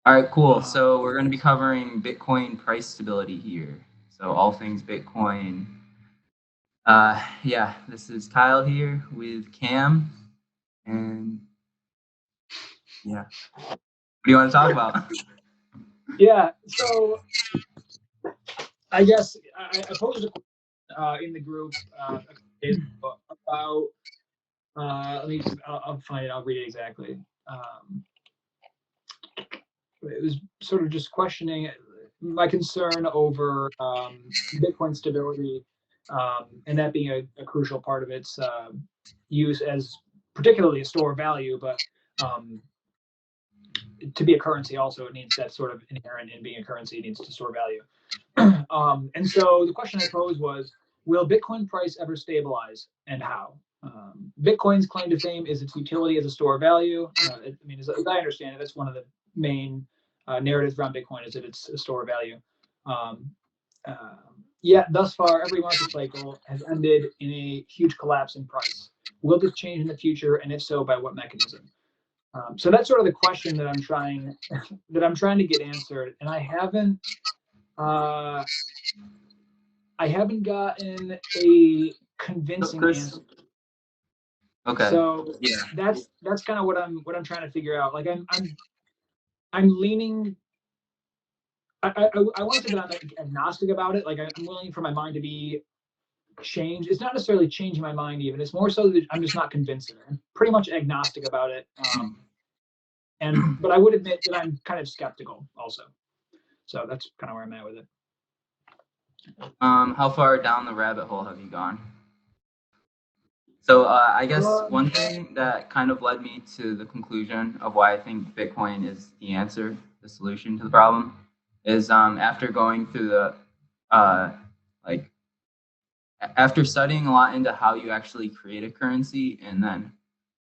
All right, cool. So we're going to be covering Bitcoin price stability here. So all things Bitcoin. Yeah, this is Kyle here with Cam, and yeah, what do you want to talk about? Yeah, so I guess I posed a question in the group a couple days ago about. I'll find it. I'll read it exactly. It was sort of just questioning my concern over Bitcoin stability, and that being a crucial part of its use as particularly a store of value, but to be a currency also it needs that sort of inherent in being a currency, it needs to store value. And so the question I posed was, will Bitcoin price ever stabilize and how? Bitcoin's claim to fame is its utility as a store of value. As I understand it, that's one of the main narratives around Bitcoin is that it's a store of value. Um, Yet thus far, every market cycle has ended in a huge collapse in price. Will this change in the future, and if so, by what mechanism? So that's sort of the question that I'm trying to get answered, and uh, I haven't gotten a convincing answer. Okay. So Yeah. that's kind of what I'm trying to figure out. Like I'm leaning. I want to say that I'm agnostic about it. Like I'm willing for my mind to be changed. It's not necessarily changing my mind even. It's more so that I'm just not convinced of it. I'm pretty much agnostic about it. But I would admit that I'm kind of skeptical also. So that's kind of where I'm at with it. How far down the rabbit hole have you gone? So I guess one thing that kind of led me to the conclusion of why I think Bitcoin is the answer, the solution to the problem, is after going through the like after studying a lot into how you actually create a currency, and then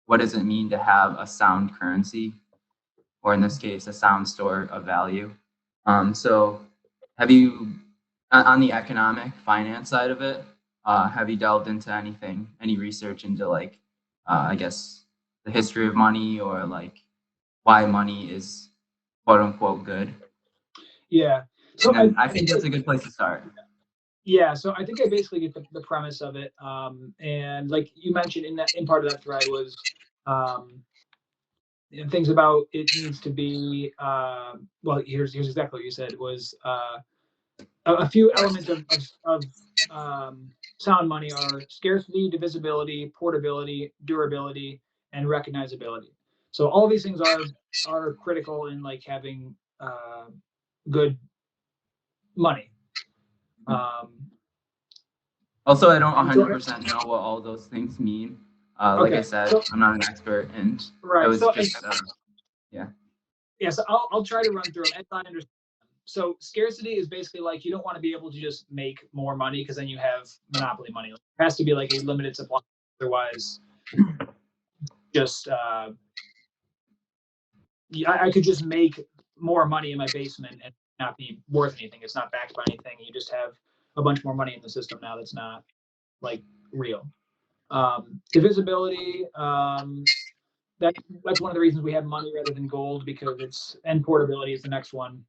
what does it mean to have a sound currency, or in this case, a sound store of value. So have you, on the economic finance side of it, have you delved into any research into I guess the history of money, or like why money is quote unquote good? Yeah. So I think that's a good place to start. Yeah, so I think I basically get the premise of it, and like you mentioned in part of that thread was things about it needs to be. Well, here's exactly what you said was a few elements of sound money are scarcity, divisibility, portability, durability, and recognizability. So all of these things are critical in like having good money. Also, I don't 100% know what all those things mean. Like Okay, I said, so, I'm not an expert, and right. I was So just yeah. yeah, so I'll try to run through them as I understand. So scarcity is basically like you don't want to be able to just make more money because then you have monopoly money. It has to be like a limited supply. Otherwise, just I could just make more money in my basement and not be worth anything. It's not backed by anything. You just have a bunch more money in the system now that's not like real. Divisibility. That's one of the reasons we have money rather than gold because it's and portability is the next one.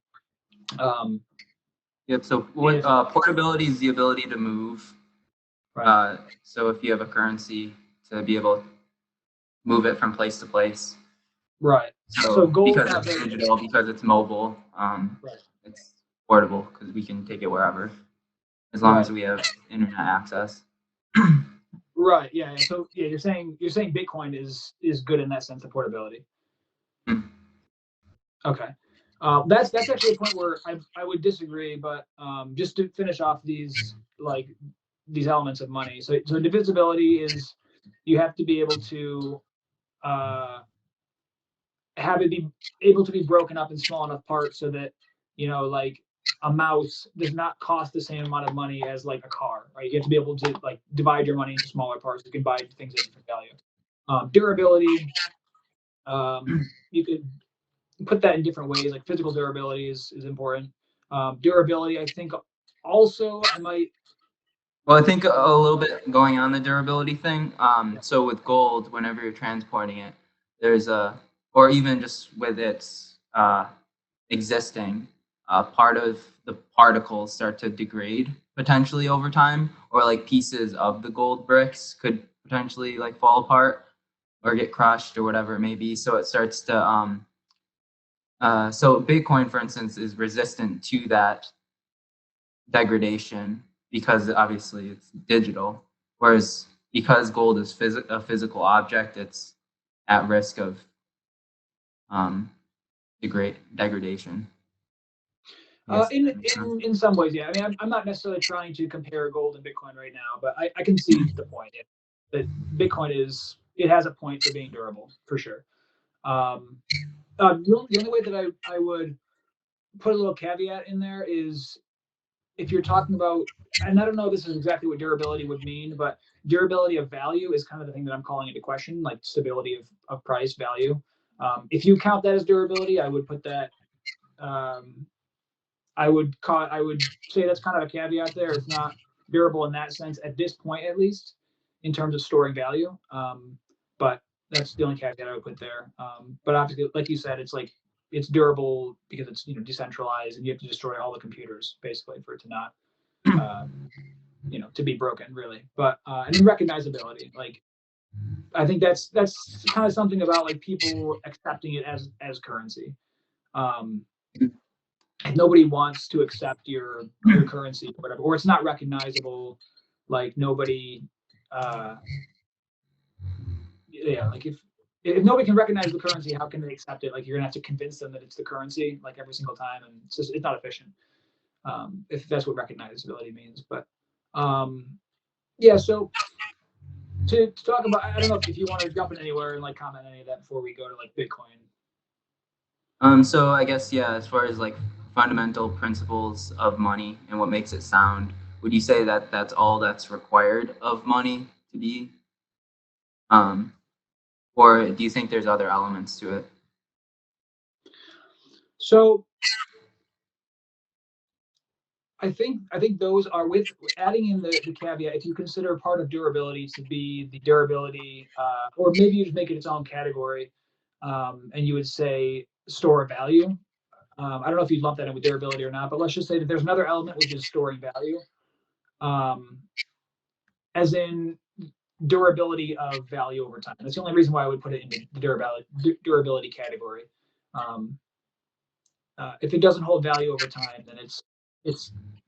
Yep. So what portability is the ability to move. Right. So if you have a currency, to be able to move it from place to place. Right. So gold, because it's digital, because it's mobile, right. It's portable because we can take it wherever, as long as we have internet access. Right. Yeah. So yeah, you're saying Bitcoin is good in that sense of portability. Okay. That's actually a point where I would disagree, but just to finish off these elements of money. So divisibility is you have to be able to have it be able to be broken up in small enough parts so that like a mouse does not cost the same amount of money as like a car, right? You have to be able to like divide your money into smaller parts. You can buy things at different value. Durability, you could put that in different ways. Like physical durability is important. Durability, I think, also I might. Well, I think a little bit going on the durability thing. So with gold, whenever you're transporting it, there's or even just with its existing, part of the particles start to degrade potentially over time, or like pieces of the gold bricks could potentially like fall apart or get crushed or whatever it may be. So it starts to so Bitcoin, for instance, is resistant to that degradation because obviously it's digital, whereas because gold is a physical object, it's at risk of um, degradation. Yes, In some ways, yeah. I mean, I'm not necessarily trying to compare gold and Bitcoin right now, but I can see the point that Bitcoin it has a point for being durable for sure. The only way that I would put a little caveat in there is if you're talking about, and I don't know if this is exactly what durability would mean, but durability of value is kind of the thing that I'm calling into question, like stability of price value. If you count that as durability, I would put that. I would say that's kind of a caveat there. It's not durable in that sense at this point, at least, in terms of storing value. But that's the only caveat I would put there. But obviously, like you said, it's durable because it's decentralized, and you have to destroy all the computers basically for it to not to be broken really. But and then recognizability, like I think that's kind of something about like people accepting it as currency. Um, Nobody wants to accept your currency or whatever, or it's not recognizable. Like nobody, yeah, like if nobody can recognize the currency, how can they accept it? Like you're gonna have to convince them that it's the currency like every single time, and it's not efficient. If that's what recognizability means, but yeah. So to talk about, I don't know if you want to jump in anywhere and like comment any of that before we go to like Bitcoin. So I guess yeah, as far as like fundamental principles of money and what makes it sound, would you say that that's all that's required of money to be, um, or do you think there's other elements to it? So I think those are, with adding in the caveat, if you consider part of durability to be the durability, or maybe you just make it its own category, and you would say store of value. I don't know if you'd lump that in with durability or not, but let's just say that there's another element which is storing value, um, as in durability of value over time. That's the only reason why I would put it in the durability category. Um, if it doesn't hold value over time, then it's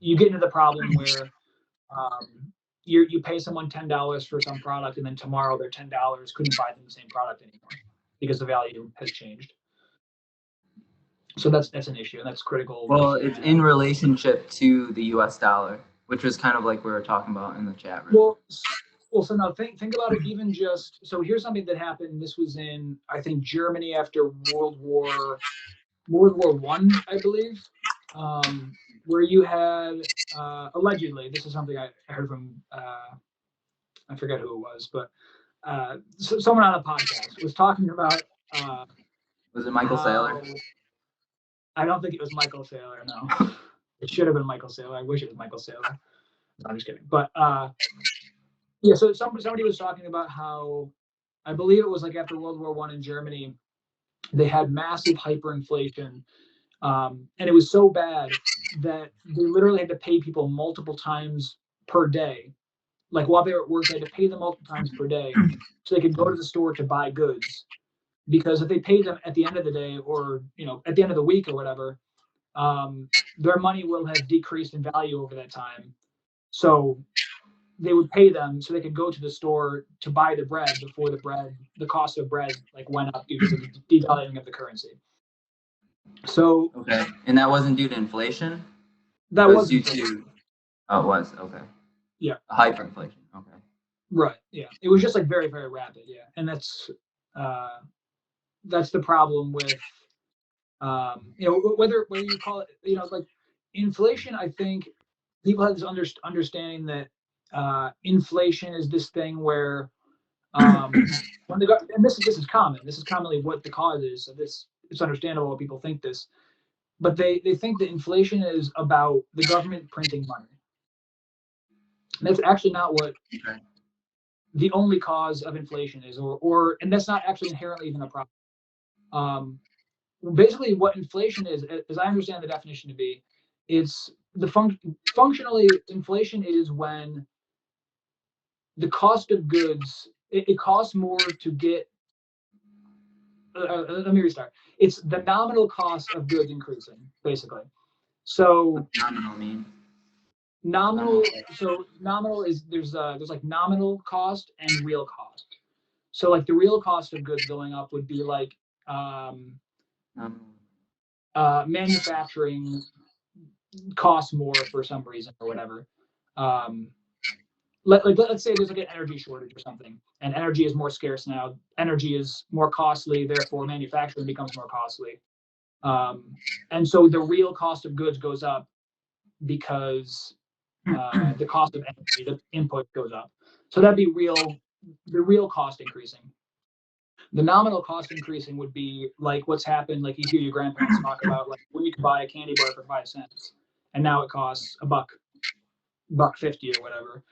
you get into the problem where um, you pay someone $10 for some product, and then tomorrow their $10 couldn't buy them the same product anymore because the value has changed. So that's an issue, and that's critical. Well, it's in relationship to the U.S. dollar, which was kind of like we were talking about in the chat room. Well, so now think about it. Even just so, here's something that happened. This was in, I think, Germany after World War I, I believe, where you had allegedly. This is something I heard from I forget who it was, but someone on a podcast was talking about Was it Michael how Saylor? I don't think it was Michael Saylor. No, it should have been Michael Saylor. I wish it was Michael Saylor. No, I'm just kidding. But yeah, so somebody was talking about how, I believe it was like after World War I in Germany, they had massive hyperinflation, and it was so bad that they literally had to pay people multiple times per day. Like while they were at work, they had to pay them multiple times per day so they could go to the store to buy goods. Because if they pay them at the end of the day, or at the end of the week or whatever, their money will have decreased in value over that time. So they would pay them so they could go to the store to buy the bread before the cost of bread like went up due to the devaluing of the currency. So Okay, and that wasn't due to inflation. that It was was due inflation. to. Oh, it was okay. Yeah. Hyperinflation. Okay. Right. Yeah. It was just like very, very rapid. Yeah. And that's the problem with whether you call it like inflation. I think people have this understanding that inflation is this thing where when and this is common. This is commonly what the cause is. So it's understandable why people think this, but they think that inflation is about the government printing money. And that's actually not what Okay. the only cause of inflation is, or and that's not actually inherently even a problem. basically what inflation is, as I understand the definition to be, it's the functionally inflation is when the cost of goods, it costs more to get. Let me restart. It's the nominal cost of goods increasing, basically. So Nominal mean? nominal. So nominal is there's like nominal cost and real cost. So like the real cost of goods going up would be like manufacturing costs more for some reason or whatever. Let's say there's like an energy shortage or something, and energy is more scarce now. Energy is more costly, therefore manufacturing becomes more costly. And so the real cost of goods goes up because the cost of energy, the input goes up. So that'd be the real cost increasing. The nominal cost increasing would be like what's happened, like you hear your grandparents talk about, like when you could buy a candy bar for 5 cents, and now it costs $1.50 or whatever.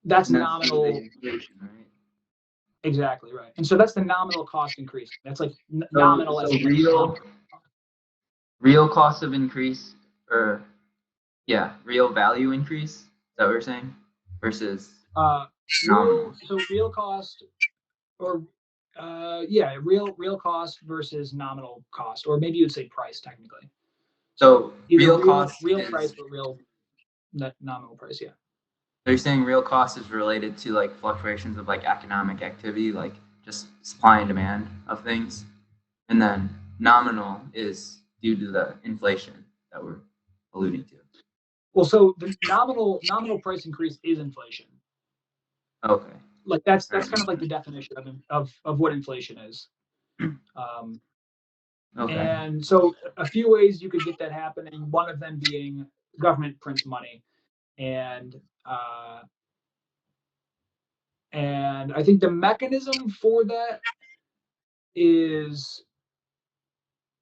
That's nominal. Inflation, right? Exactly right. And so that's the nominal cost increase. That's like So, nominal as so real cost of increase, or real value increase. Is that what you're saying? Versus nominal. real cost, or real cost versus nominal cost, or maybe you'd say price technically. So Either real cost real is, price or real nominal price. Yeah. so you're saying real cost is related to like fluctuations of like economic activity, like just supply and demand of things, and then nominal is due to the inflation that we're alluding to. Well, so the nominal price increase is inflation. Okay. Like that's kind of like the definition of what inflation is. Okay. And so a few ways you could get that happening. One of them being government prints money, and I think the mechanism for that is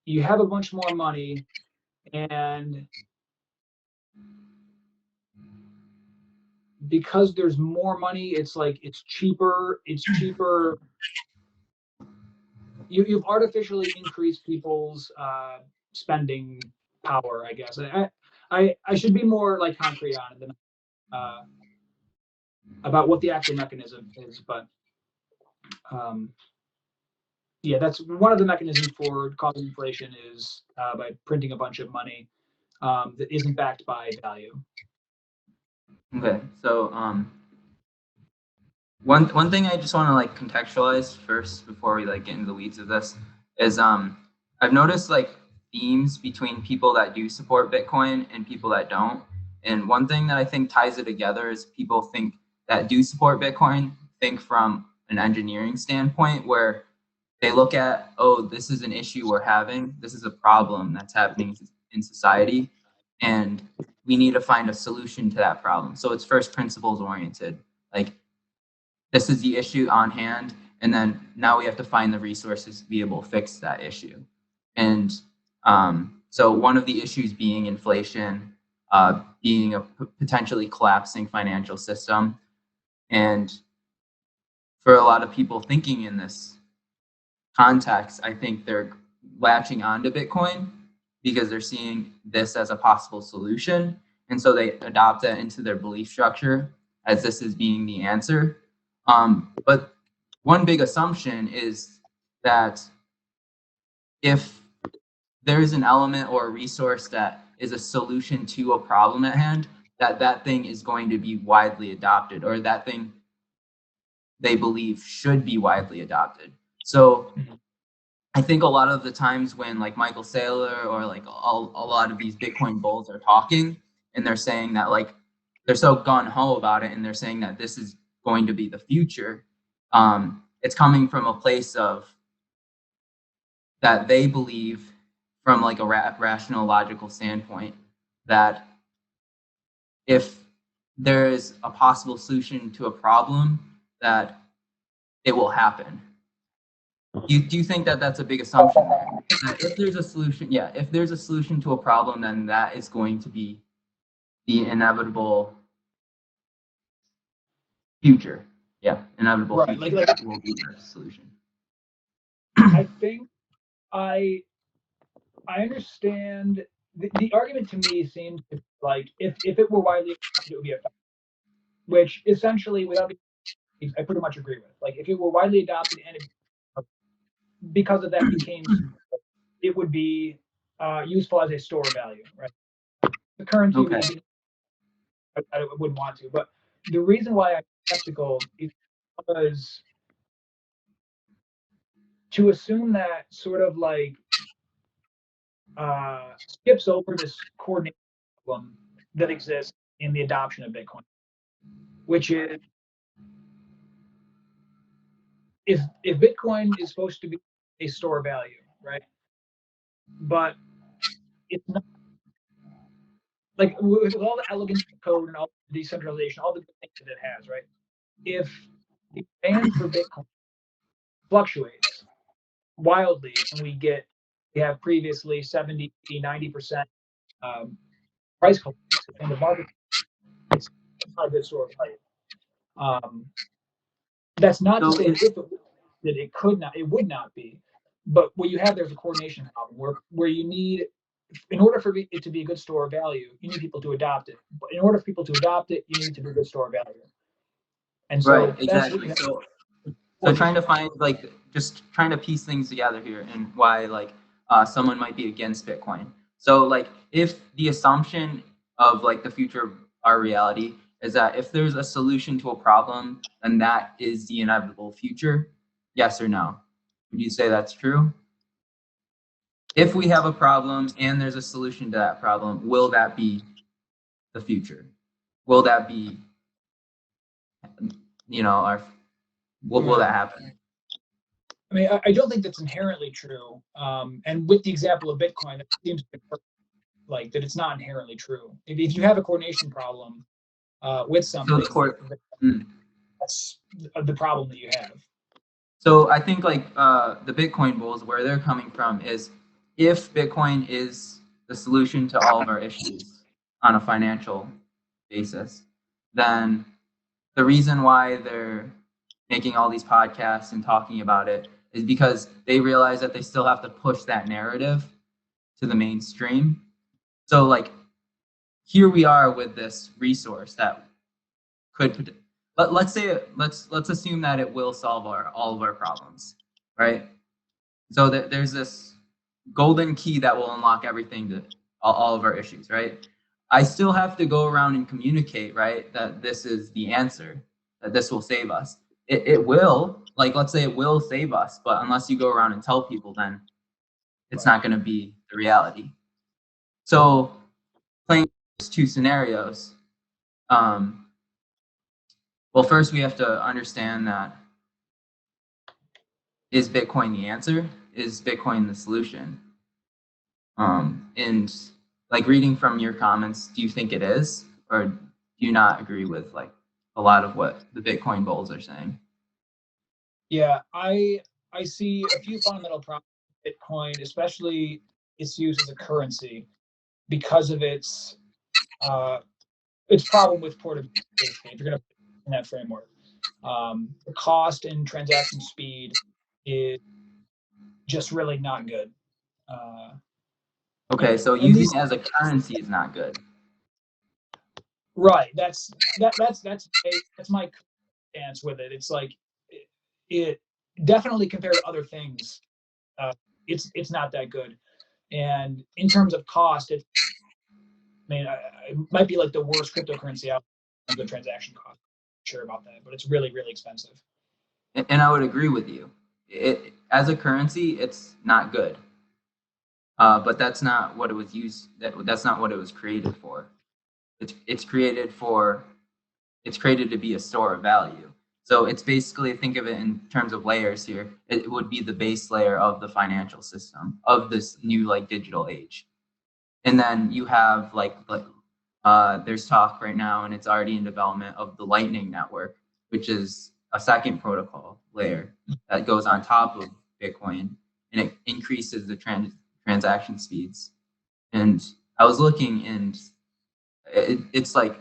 you have a bunch more money, and because there's more money, it's like it's cheaper. You've artificially increased people's spending power, I guess. I should be more like concrete on it than about what the actual mechanism is, but yeah, that's one of the mechanisms for causing inflation is by printing a bunch of money that isn't backed by value. Okay. So one thing I just want to like contextualize first before we like get into the weeds of this is I've noticed like themes between people that do support Bitcoin and people that don't. And one thing that I think ties it together is people think that do support Bitcoin think from an engineering standpoint where they look at, oh, this is an issue we're having, this is a problem that's happening in society, and we need to find a solution to that problem. So it's first principles oriented. Like this is the issue on hand, and then now we have to find the resources to be able to fix that issue. And so one of the issues being inflation, being a potentially collapsing financial system. And for a lot of people thinking in this context, I think they're latching onto Bitcoin because they're seeing this as a possible solution. And so they adopt that into their belief structure as this is being the answer. But one big assumption is that if there is an element or a resource that is a solution to a problem at hand, that thing is going to be widely adopted, or that thing they believe should be widely adopted. So I think a lot of the times when like Michael Saylor or like a lot of these Bitcoin bulls are talking and they're saying that like they're so gung-ho about it and they're saying that this is going to be the future, it's coming from a place of that they believe from like a rational logical standpoint that if there is a possible solution to a problem that it will happen. Do you think that that's a big assumption? That if there's a solution, if there's a solution to a problem, then that is going to be the inevitable future. Yeah, inevitable Right, future like will be the solution. I think I understand the argument to me seems like if it were widely adopted, it would be effective, which essentially, without I pretty much agree with. Like if it were widely adopted and it, because of that became, it would be useful as a store of value, right? The currency Okay. would be, I wouldn't want to, but the reason why I'm skeptical is because to assume that sort of like skips over this coordination problem that exists in the adoption of Bitcoin, which is if Bitcoin is supposed to be a store of value, right? But it's not like with all the elegance of code and all the decentralization, all the good things that it has, right? If the demand for Bitcoin fluctuates wildly and we have previously 70, 90% price collapse in the market, it's not a good store of value. That's not to So say that if it that it could not, it would not be. But what you have there is a coordination problem where you need, in order for it to be a good store of value, you need people to adopt it. But in order for people to adopt it, you need it to be a good store of value. And right, so that's exactly. So trying coordination. to find like just trying to piece things together here and why like someone might be against Bitcoin. So like if the assumption of like the future of our reality is that if there's a solution to a problem, then that is the inevitable future. Yes or no? Would you say that's true? If we have a problem and there's a solution to that problem, will that be the future? Will that be, our, will that Well, happen? I mean, I don't think that's inherently true. And with the example of Bitcoin, it seems like that it's not inherently true. If you have a coordination problem with So the something, court. Mm. that's the problem that you have. So I think like the Bitcoin bulls, where they're coming from is if Bitcoin is the solution to all of our issues on a financial basis, then the reason why they're making all these podcasts and talking about it is because they realize that they still have to push that narrative to the mainstream. So like here we are with this resource that could let's say let's assume that it will solve all of our problems, right? So there's this golden key that will unlock everything to all of our issues, right? I still have to go around and communicate, right, that this is the answer, that this will save us. It will, like, let's say it will save us, but unless you go around and tell people, then it's Right. not going to be the reality. So playing those two scenarios, well, first we have to understand that is Bitcoin the answer? Is Bitcoin the solution? And like reading from your comments, do you think it is, or do you not agree with like a lot of what the Bitcoin bulls are saying? Yeah, I see a few fundamental problems with Bitcoin, especially its use as a currency because of its problem with portability. Basically, if you're going to put it in that framework, the cost and transaction speed is just really not good. Uh, Okay, so and using these it as a currency is not good. right, that's my stance with it. It's like it definitely compared to other things, uh, it's not that good. And in terms of cost, it it might be like the worst cryptocurrency out in terms of transaction cost. Sure about that, but it's really, really expensive. And I would agree with you. It as a currency, it's not good. But that's not what it was used. That's not what it was created for. It's created for. It's created to be a store of value. So it's basically, think of it in terms of layers here. It would be the base layer of the financial system of this new like digital age. And then you have there's talk right now, and it's already in development of the Lightning Network, which is a second protocol layer that goes on top of Bitcoin, and it increases the transaction speeds. And I was looking, and it's like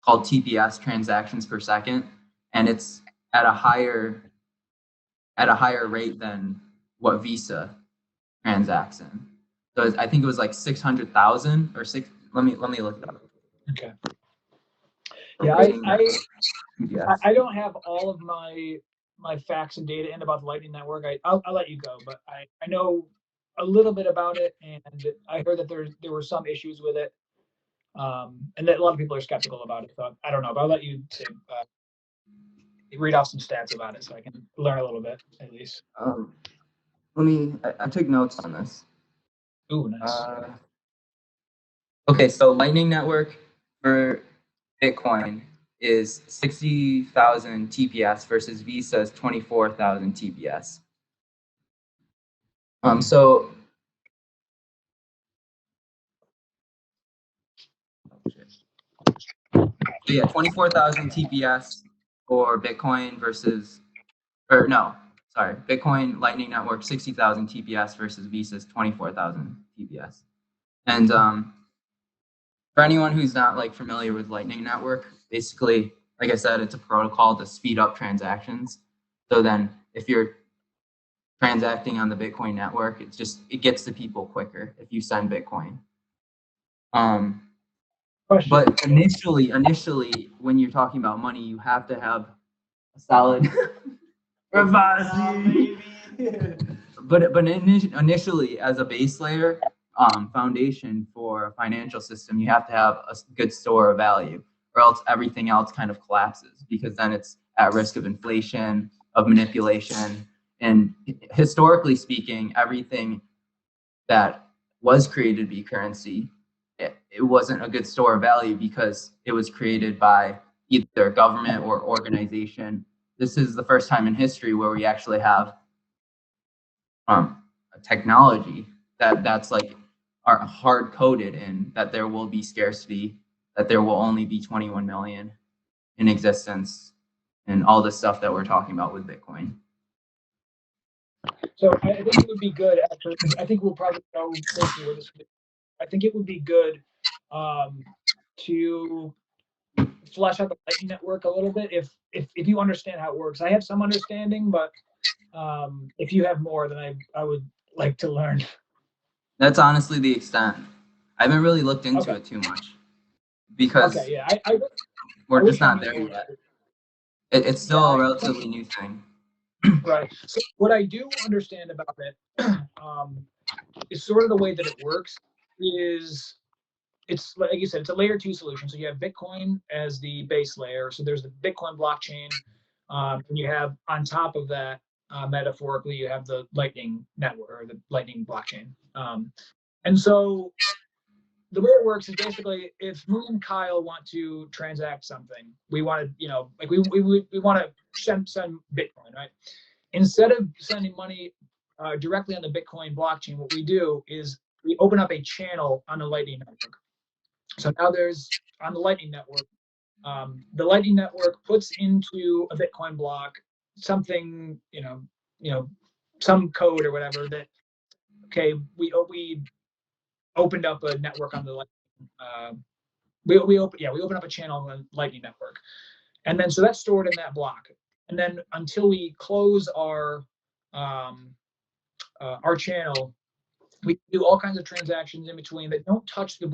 called TPS, transactions per second, and it's at a higher rate than what Visa transaction. So I think it was like 600,000 or six. Let me look it up. Okay. For Yeah, Lightning I don't have all of my facts and data in about the Lightning Network. I'll let you go, but I know a little bit about it, and I heard that there were some issues with it, and that a lot of people are skeptical about it. So I don't know, but I'll let you read off some stats about it so I can learn a little bit at least. I took notes on this. Ooh, nice. Okay, so Lightning Network for Bitcoin is 60,000 TPS versus Visa's 24,000 TPS. So yeah, 24,000 TPS for Bitcoin versus, or no, sorry, Bitcoin Lightning Network 60,000 TPS versus Visa's 24,000 TPS. And for anyone who's not like familiar with Lightning Network, basically, like I said, it's a protocol to speed up transactions. So then if you're transacting on the Bitcoin network, it gets to people quicker if you send Bitcoin. But initially, when you're talking about money, you have to have a solid but initially, as a base layer foundation for a financial system, you have to have a good store of value, or else everything else kind of collapses, because then it's at risk of inflation, of manipulation. And historically speaking, everything that was created to be currency, it wasn't a good store of value because it was created by either government or organization. This is the first time in history where we actually have a technology that's like are hard coded in that there will be scarcity, that there will only be 21 million in existence, and all this stuff that we're talking about with Bitcoin. So I think it would be good. Actually, I think we'll probably go basically where this. I think it would be good to flesh out the Lightning Network a little bit if you understand how it works. I have some understanding, but if you have more, then I would like to learn. That's honestly the extent. I haven't really looked into it too much because yeah, we're just not there yet. It's still a relatively new thing. Right. So what I do understand about it is sort of the way that it works is it's like you said, it's a layer 2 solution. So you have Bitcoin as the base layer. So there's the Bitcoin blockchain, and you have on top of that, metaphorically, you have the Lightning network or the Lightning blockchain. And so the way it works is basically if me and Kyle want to transact something, we want to, like we want to send Bitcoin, right? Instead of sending money directly on the Bitcoin blockchain, what we do is we open up a channel on the Lightning network. So now there's on the Lightning network, the Lightning network puts into a Bitcoin block something, some code or whatever that, okay, we opened up a network on the Lightning. We open up a channel on the Lightning network, and then so that's stored in that block. And then until we close our channel, we do all kinds of transactions in between that don't touch the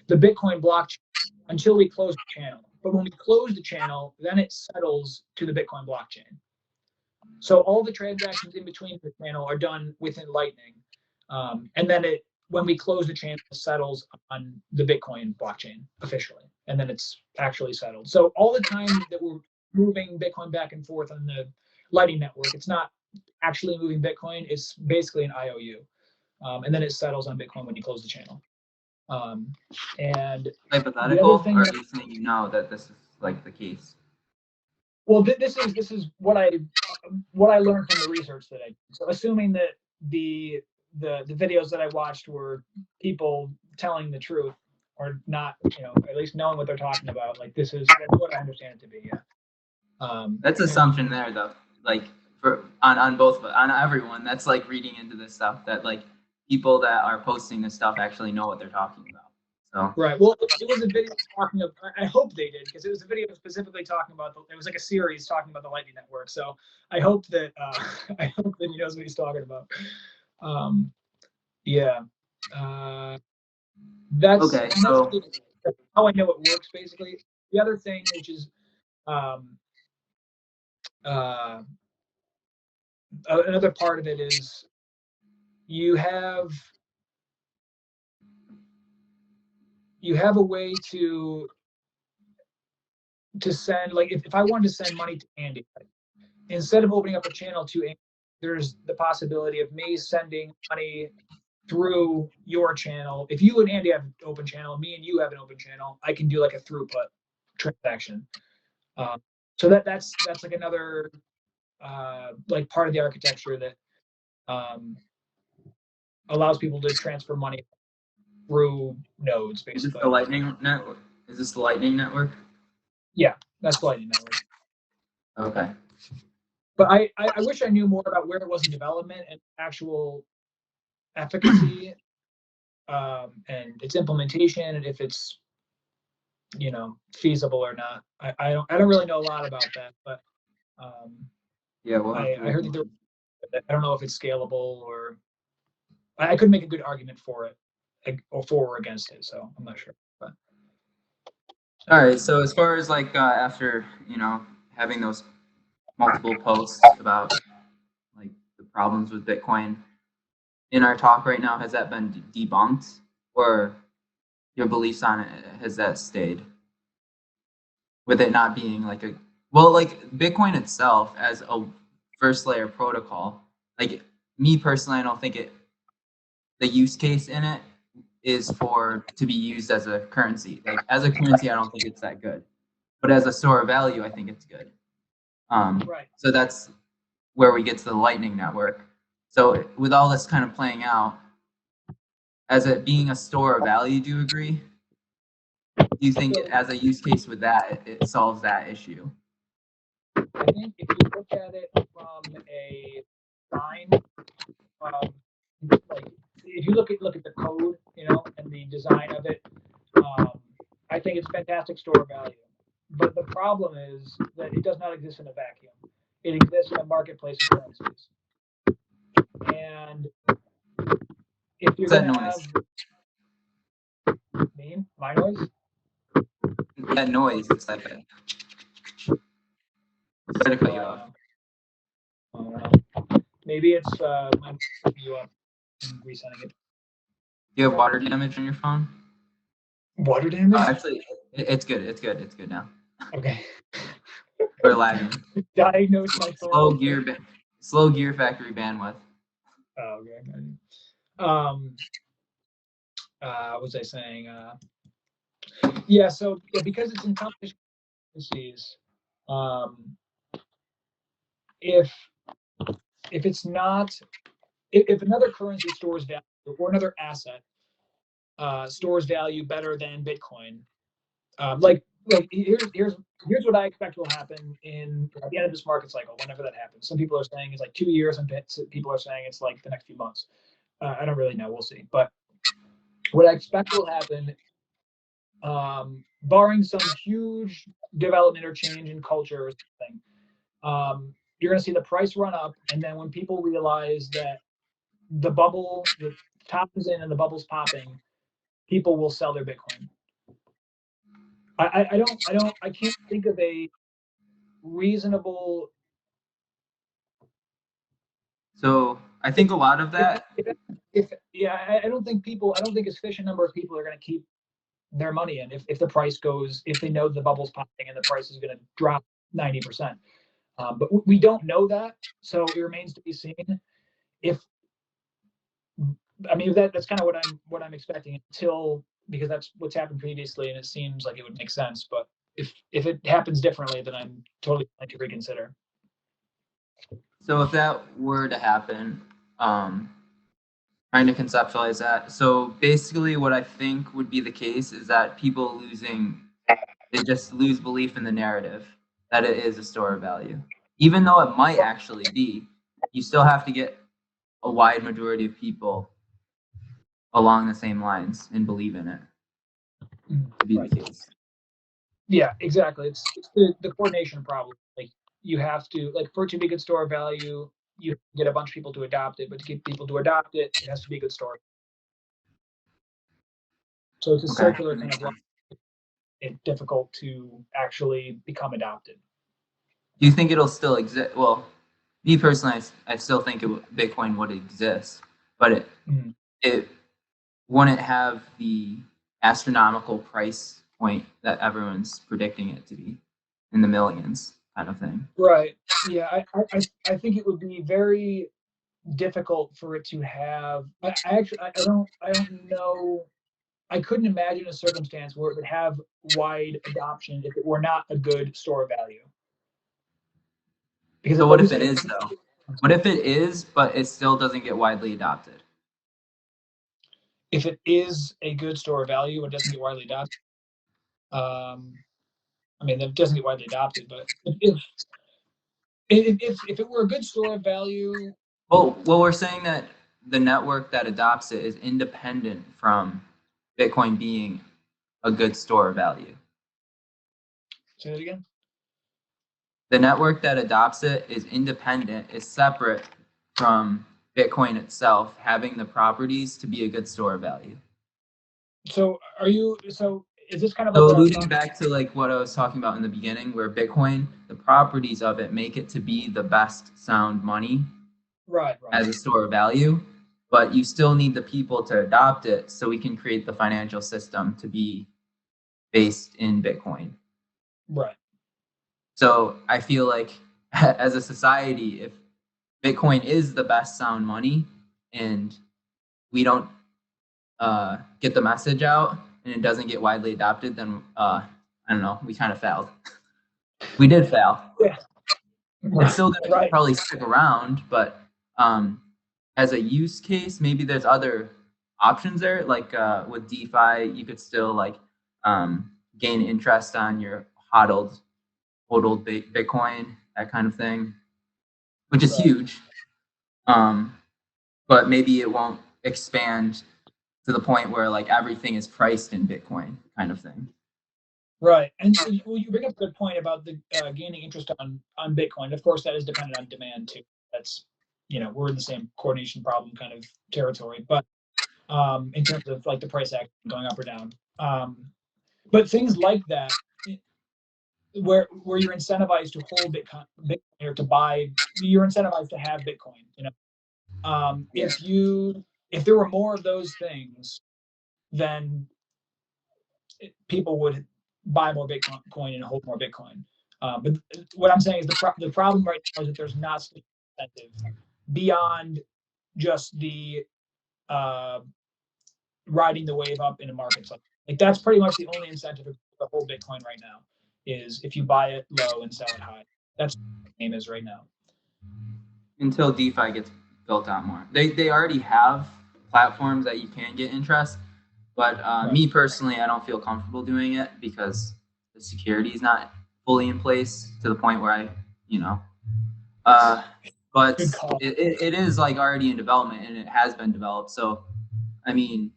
the Bitcoin blockchain until we close the channel. But when we close the channel, then it settles to the Bitcoin blockchain. So all the transactions in between the channel are done within Lightning, and then when we close the channel, it settles on the Bitcoin blockchain officially, and then it's actually settled. So all the time that we're moving Bitcoin back and forth on the Lightning network, it's not actually moving Bitcoin. It's basically an IOU, and then it settles on Bitcoin when you close the channel. And hypothetical, or are you saying that this is like the case? Well, this is what I learned from the research that I did. So assuming that the videos that I watched were people telling the truth or not, at least knowing what they're talking about. Like that's what I understand it to be. Yeah. That's assumption there, though. Like on everyone, that's like reading into this stuff that like people that are posting this stuff actually know what they're talking about. So Right. Well, it was a video talking of. I hope they did because it was a video specifically talking about. It was like a series talking about the Lightning Network. So I hope that I hope that he knows what he's talking about. Um, yeah. Uh, okay, that's so how I know it works. Basically, the other thing, which is um, uh, another part of it, is you have a way to send, like, if I wanted to send money to Andy, instead of opening up a channel to Andy, there's the possibility of me sending money through your channel. If you and Andy have an open channel, me and you have an open channel, I can do like a throughput transaction. So that's like another like part of the architecture that allows people to transfer money through nodes, is this the basically. Lightning Network? Is this the Lightning Network? Yeah, that's the Lightning Network. Okay. But I wish I knew more about where it was in development and actual efficacy, and its implementation, and if it's feasible or not. I don't really know a lot about that, but Yeah, we'll have to I look heard that into. I don't know if it's scalable, or I could make a good argument for it, like, or for or against it. So I'm not sure. But All right. So as far as like after having those multiple posts about like the problems with Bitcoin in our talk right now, has that been debunked, or your beliefs on it, has that stayed? With it not being like a, well, like Bitcoin itself as a first layer protocol, like me personally, I don't think the use case in it is for to be used as a currency. Like as a currency, I don't think it's that good. But as a store of value, I think it's good. right. So that's where we get to the Lightning Network. So with all this kind of playing out, as it being a store of value, do you agree? Do you think So as a use case with that, it solves that issue? I think if you look at it from a design, like if you look at the code, and the design of it, um, I think it's fantastic store of value. But the problem is that it does not exist in a vacuum. It exists in a marketplace of currencies. And if you're What's going that to have noise? my noise, That noise, it's like a, sorry to cut you I don't off. know. I don't know. Maybe it's my you up and resetting it. Do you have water damage on your phone? Water damage? Actually, it's good. It's good. It's good now. Okay. We're lagging. Diagnose my Slow phone. gear, slow gear factory bandwidth. Oh, okay. Um, what was I saying? Yeah, so yeah, because it's in competition with currencies, um, if it's not, if another currency stores value, or another asset stores value better than Bitcoin, like here's what I expect will happen at the end of this market cycle, whenever that happens. Some people are saying it's like 2 years, and people are saying it's like the next few months. I don't really know. We'll see. But what I expect will happen, barring some huge development or change in culture or something, you're going to see the price run up, and then when people realize that the top is in and the bubble's popping, people will sell their Bitcoin. I can't think of a reasonable. So I think a lot of If, that. I don't think a sufficient number of people are going to keep their money in if the price goes, if they know the bubble's popping and the price is going to drop 90%. But we don't know that, so it remains to be seen. If I mean that's kind of what I'm expecting, until, because that's what's happened previously, and it seems like it would make sense. But if it happens differently, then I'm totally going to reconsider. So if that were to happen, trying to conceptualize that. So basically, what I think would be the case is that they just lose belief in the narrative that it is a store of value, even though it might actually be. You still have to get a wide majority of people along the same lines and believe in it. to be Right. the case. Yeah, exactly. It's the coordination problem. Like you have to like for it to be a good store of value, you get a bunch of people to adopt it, but to get people to adopt it, it has to be a good store. So it's a Okay, circular that kind makes of like sense. it's difficult to actually become adopted. Do you think it'll still exist? Well, me personally, I still think Bitcoin would exist, but Mm. it wouldn't have the astronomical price point that everyone's predicting it to be in the millions kind of thing. Right. Yeah, I think it would be very difficult for it to have. I actually I don't know. I couldn't imagine a circumstance where it would have wide adoption if it were not a good store of value. Because So like what you if it said, is though? What if it is, but it still doesn't get widely adopted? if it is a good store of value, it doesn't get widely adopted. Um, I mean, it doesn't get widely adopted, but if it were a good store of value, Well, we're saying that the network that adopts it is independent from Bitcoin being a good store of value. say that again. The network that adopts it is independent, is separate from Bitcoin itself having the properties to be a good store of value. So are you? So is this kind of like So what I was alluding talking? back to like what I was talking about in the beginning, where Bitcoin, the properties of it make it to be the best sound money Right, right, as a store of value, but you still need the people to adopt it so we can create the financial system to be based in Bitcoin. right. So I feel like as a society, if Bitcoin is the best sound money and we don't get the message out and it doesn't get widely adopted, then I don't know, we kind of failed. We did fail. Yeah, It's right, still going to right. probably stick around, but um, as a use case, maybe there's other options there. Like with DeFi, you could still like gain interest on your hodled Bitcoin, that kind of thing, which is Right. huge. Um, but maybe it won't expand to the point where like everything is priced in Bitcoin, kind of thing. Right, and well, you bring up a good point about the gaining interest on Bitcoin. Of course, that is dependent on demand too. That's we're in the same coordination problem kind of territory, but in terms of like the price action going up or down. But things like that, where you're incentivized to hold Bitcoin or to buy, you're incentivized to have Bitcoin. Yeah. If there were more of those things, then people would buy more Bitcoin and hold more Bitcoin. But what I'm saying is the problem right now is that there's not sufficient incentive beyond just the uh, riding the wave up in markets like that's pretty much the only incentive to hold Bitcoin right now is if you buy it low and sell it high. That's what the game is right now. Until DeFi gets built out more. They already have platforms that you can get interest, but Right. me personally, I don't feel comfortable doing it because the security is not fully in place to the point where you know, uh, but Good call. it is like already in development and it has been developed. So, I mean,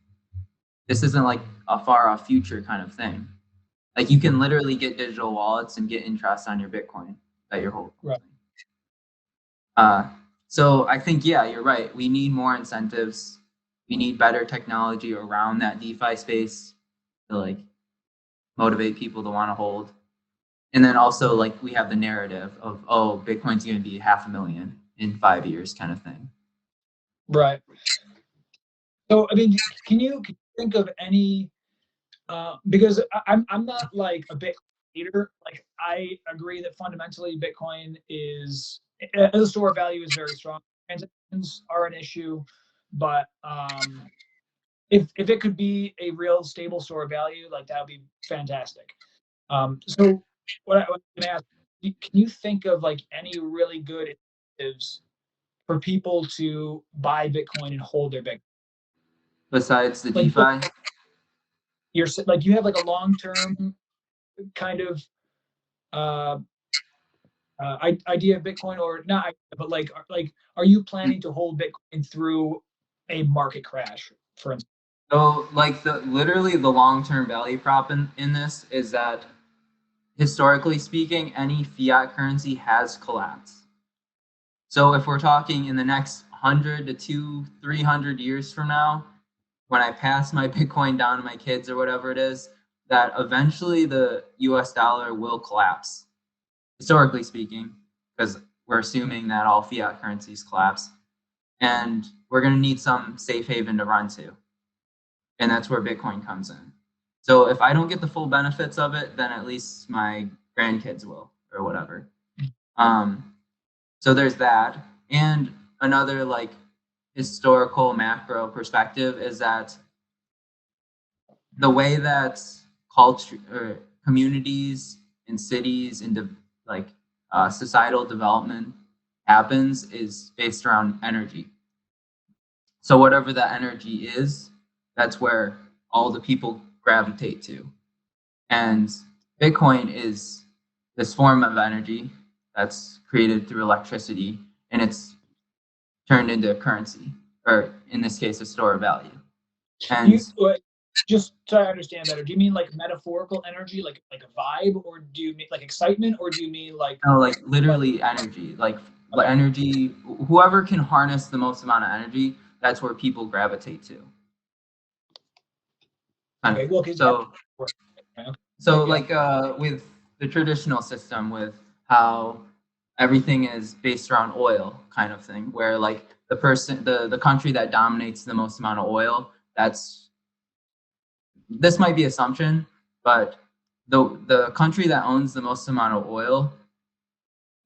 this isn't like a far off future kind of thing. Like you can literally get digital wallets and get interest on your Bitcoin that you're holding. Right. Uh, so I think, yeah, you're right. We need more incentives. We need better technology around that DeFi space to like motivate people to want to hold. And then also like we have the narrative of, oh, Bitcoin's going to be 500,000 in 5 years kind of thing. Right. So I mean, can you think of any because I'm not like a Bitcoin hater. Like I agree that fundamentally Bitcoin is as a store of value is very strong. Transactions are an issue, but if it could be a real stable store of value, like that would be fantastic. So what I'm gonna ask, can you think of like any really good incentives for people to buy Bitcoin and hold their Bitcoin? Besides the Like DeFi, you're like you have like a long term kind of uh, idea of Bitcoin or not, but like are you planning to hold Bitcoin through a market crash, for instance? So, like literally the long-term value prop in this is that historically speaking, any fiat currency has collapsed. So if we're talking in the next 100 to 300 years from now, when I pass my Bitcoin down to my kids or whatever it is, that eventually the US dollar will collapse, historically speaking, because we're assuming that all fiat currencies collapse. And we're going to need some safe haven to run to. And that's where Bitcoin comes in. So if I don't get the full benefits of it, then at least my grandkids will or whatever. So there's that. And another like historical macro perspective is that the way that culture or communities and cities and like societal development happens is based around energy. So whatever that energy is, that's where all the people gravitate to. And Bitcoin is this form of energy that's created through electricity, and it's turned into a currency, or in this case, a store of value. And Just so I understand better, do you mean like metaphorical energy, like a vibe, or do you mean like excitement, or do you mean no, like literally energy, like okay, energy. Whoever can harness the most amount of energy, that's where people gravitate to. Kind of. okay, well, because So okay, So yeah, like with the traditional system with how everything is based around oil kind of thing, where like the country that dominates the most amount of oil, that's this might be assumption, but the country that owns the most amount of oil,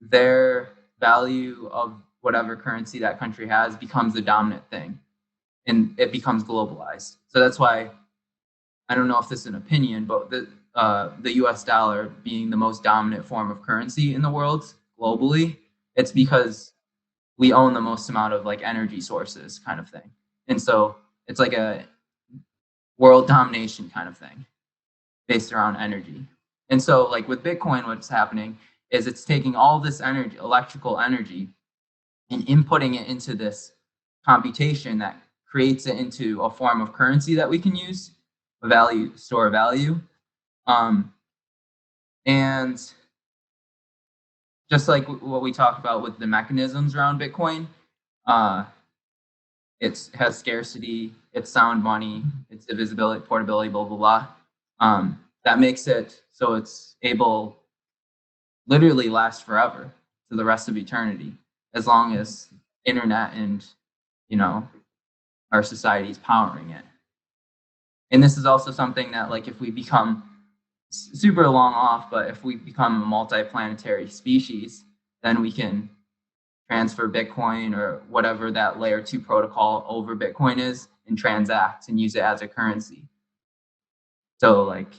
their value of whatever currency that country has becomes the dominant thing, and it becomes globalized. So that's why I don't know if this is an opinion, but the U.S. dollar being the most dominant form of currency in the world globally, it's because we own the most amount of like energy sources, kind of thing, and so it's like a world domination kind of thing based around energy. And so, like with Bitcoin, what's happening is it's taking all this energy, electrical energy, and inputting it into this computation that creates it into a form of currency that we can use, a value, store value. Um, and just like what we talked about with the mechanisms around Bitcoin, uh, it has scarcity, it's sound money, it's divisibility, portability, blah, blah, blah. That makes it so it's able literally last forever to the rest of eternity, as long as internet and, you know, our society is powering it. And this is also something that like if we become super long off, but if we become a multi-planetary species, then we can transfer Bitcoin or whatever that layer 2 protocol over Bitcoin is and transact and use it as a currency. So like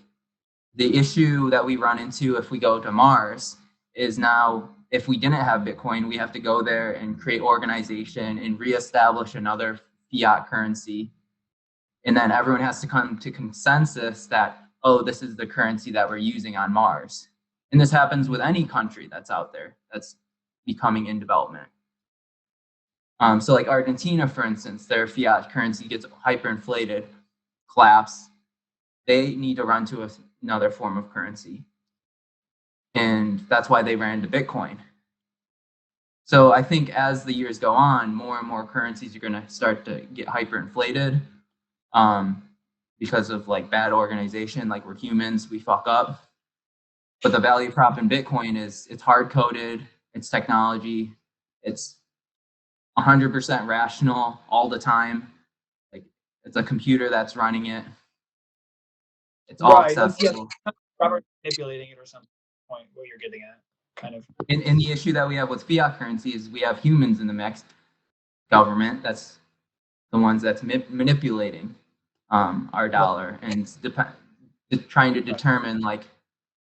the issue that we run into if we go to Mars is now if we didn't have Bitcoin, we have to go there and create organization and reestablish another fiat currency. And then everyone has to come to consensus that, oh, this is the currency that we're using on Mars. And this happens with any country that's out there that's becoming in development. So like Argentina, for instance, their fiat currency gets hyperinflated, collapse. They need to run to another form of currency. And that's why they ran to Bitcoin. So I think as the years go on, more and more currencies are going to start to get hyperinflated because of like bad organization. Like we're humans, we fuck up. But the value prop in Bitcoin is it's hard coded, it's technology, it's 100% rational all the time. Like it's a computer that's running it. It's all right, like yeah, accessible. Robert manipulating it or some point what you're getting at, kind of. And the issue that we have with fiat currency is we have humans in the mix, government that's the ones that's manipulating our Right, dollar and trying to determine like,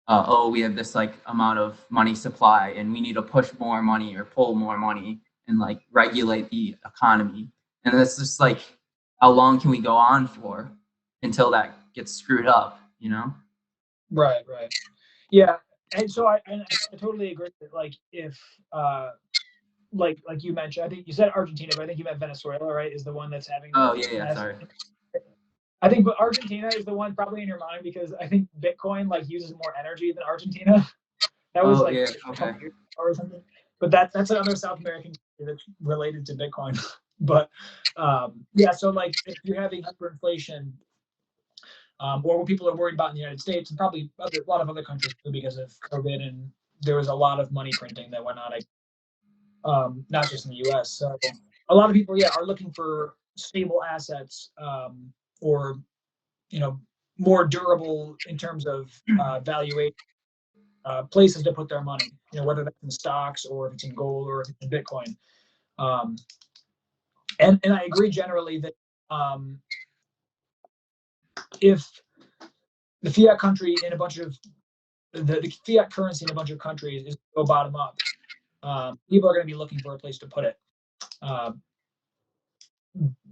oh, we have this like amount of money supply and we need to push more money or pull more money and like regulate the economy. And that's just like, how long can we go on for until that gets screwed up, you know? right, yeah, and so I totally agree that like if like you mentioned, I think you said Argentina, but I think you meant Venezuela, right? Is the one that's having Oh the yeah, yeah, massive. sorry. I think, but Argentina is the one probably in your mind because I think Bitcoin like uses more energy than Argentina. That was Oh like yeah, a okay. couple years ago or something. But that's another South American country that's related to Bitcoin. But yeah, so like if you're having hyperinflation, or what people are worried about in the United States and probably a lot of other countries too, because of COVID, and there was a lot of money printing that went on, not just in the U.S. So a lot of people, yeah, are looking for stable assets, or you know more durable in terms of valuation, places to put their money. Whether that's in stocks or if it's in gold or if it's in Bitcoin. Um, and I agree generally that if the fiat country in a bunch of the fiat currency in a bunch of countries is go bottom up, people are going to be looking for a place to put it.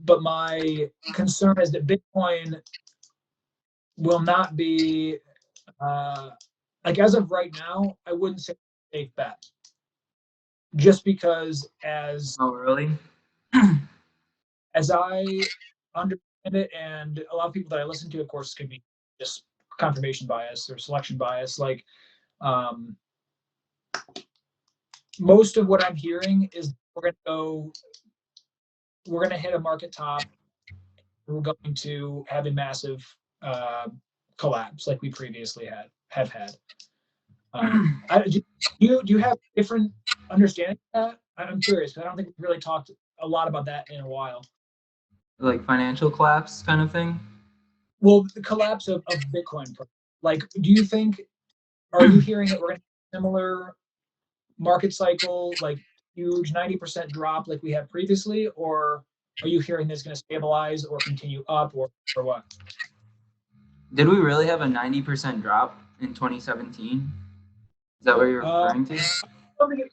But my concern is that Bitcoin will not be, like as of right now, I wouldn't say it's a safe bet. Just because Oh really? as I understand it, and a lot of people that I listen to, of course, could be just confirmation bias or selection bias. Like um, most of what I'm hearing is we're going to hit a market top. We're going to have a massive uh, collapse like we previously have had. Do you have different understanding of that? I'm curious because I don't think we've really talked a lot about that in a while. Like financial collapse kind of thing? Well, the collapse of Bitcoin. Like, do you think, are you hearing that we're going to have a similar market cycle, like huge 90% drop like we had previously, or are you hearing this going to stabilize or continue up, or what? Did we really have a 90% drop in 2017? Is that what you're Uh, referring to?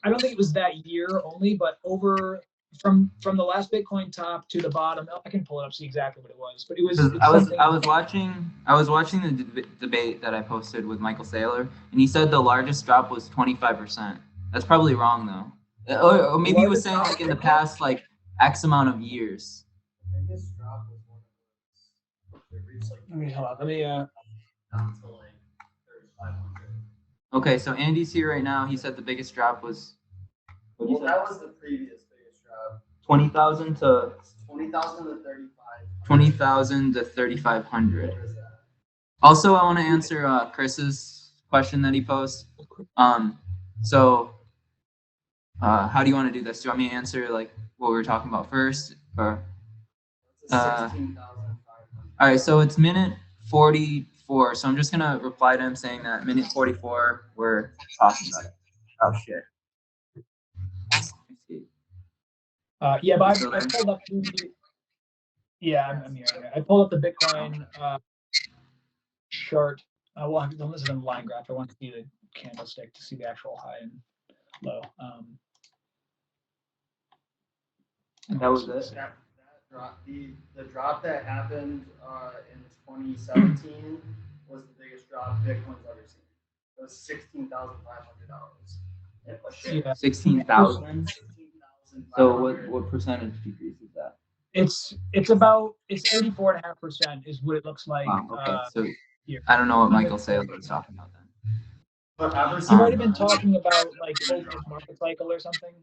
I don't think it was that year only, but over from the last Bitcoin top to the bottom. I can pull it up, see exactly what it was, but Because it's something. I was watching the debate that I posted with Michael Saylor, and he said the largest drop was 25%. That's probably wrong though, or maybe he was saying like in the past like X amount of years. Biggest drop was one of those. It reached like Let me hold on. Let me down to like 3,500. Okay, so Andy's here right now. He said the biggest drop was Well, that was the previous biggest drop. 20,000 to 20,000 to 35. 20,000 to 3,500. What is that? Also, I want to answer Chris's question that he posed. So how do you want to do this? Do you want me to answer like what we were talking about first, or? That's 16,500. All right, so it's minute 44. So I'm just gonna reply to him saying that minute 44 we're talking about it. Oh shit. yeah, but I pulled up the yeah, I'm here. I pulled up the Bitcoin chart. Well, this is a line graph. I want to see the candlestick to see the actual high and low. That was it. That drop, the drop that happened in 2017 was the biggest drop Bitcoin's ever seen. It was $16,500. Yeah. 16,000. So what percentage decrease is that? It's 84.5% is what it looks like. Wow. Okay. So Here. I don't know what Michael Saylor was talking about then. But ever He might have been talking about like over the market cycle or something.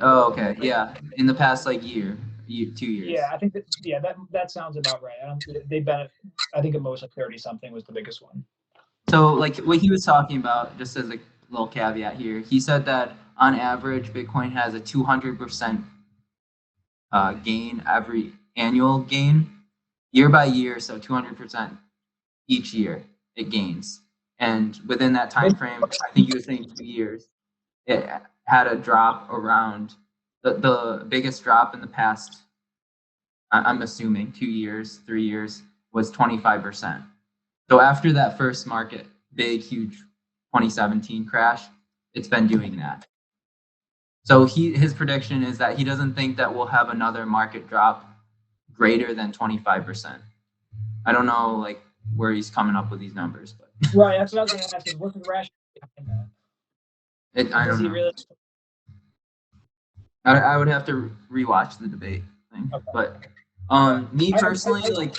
Oh, okay. Yeah. In the past like year, 2 years. Yeah, I think that sounds about right. I think at most like 30 something was the biggest one. So like what he was talking about, just as a little caveat here, he said that on average Bitcoin has a 200% gain every annual gain, year by year. So 200% each year it gains, and within that time frame, I think he was saying 2 years, it had a drop around the biggest drop in the past. I'm assuming 2 years, 3 years was 25%. So after that first market, big, huge 2017 crash, it's been doing that. So his prediction is that he doesn't think that we'll have another market drop greater than 25%. I don't know like where he's coming up with these numbers, but right. That's what I was going to ask. Is what's the rationale behind that? I don't know. Really? I would have to rewatch the debate thing, okay. But me personally, like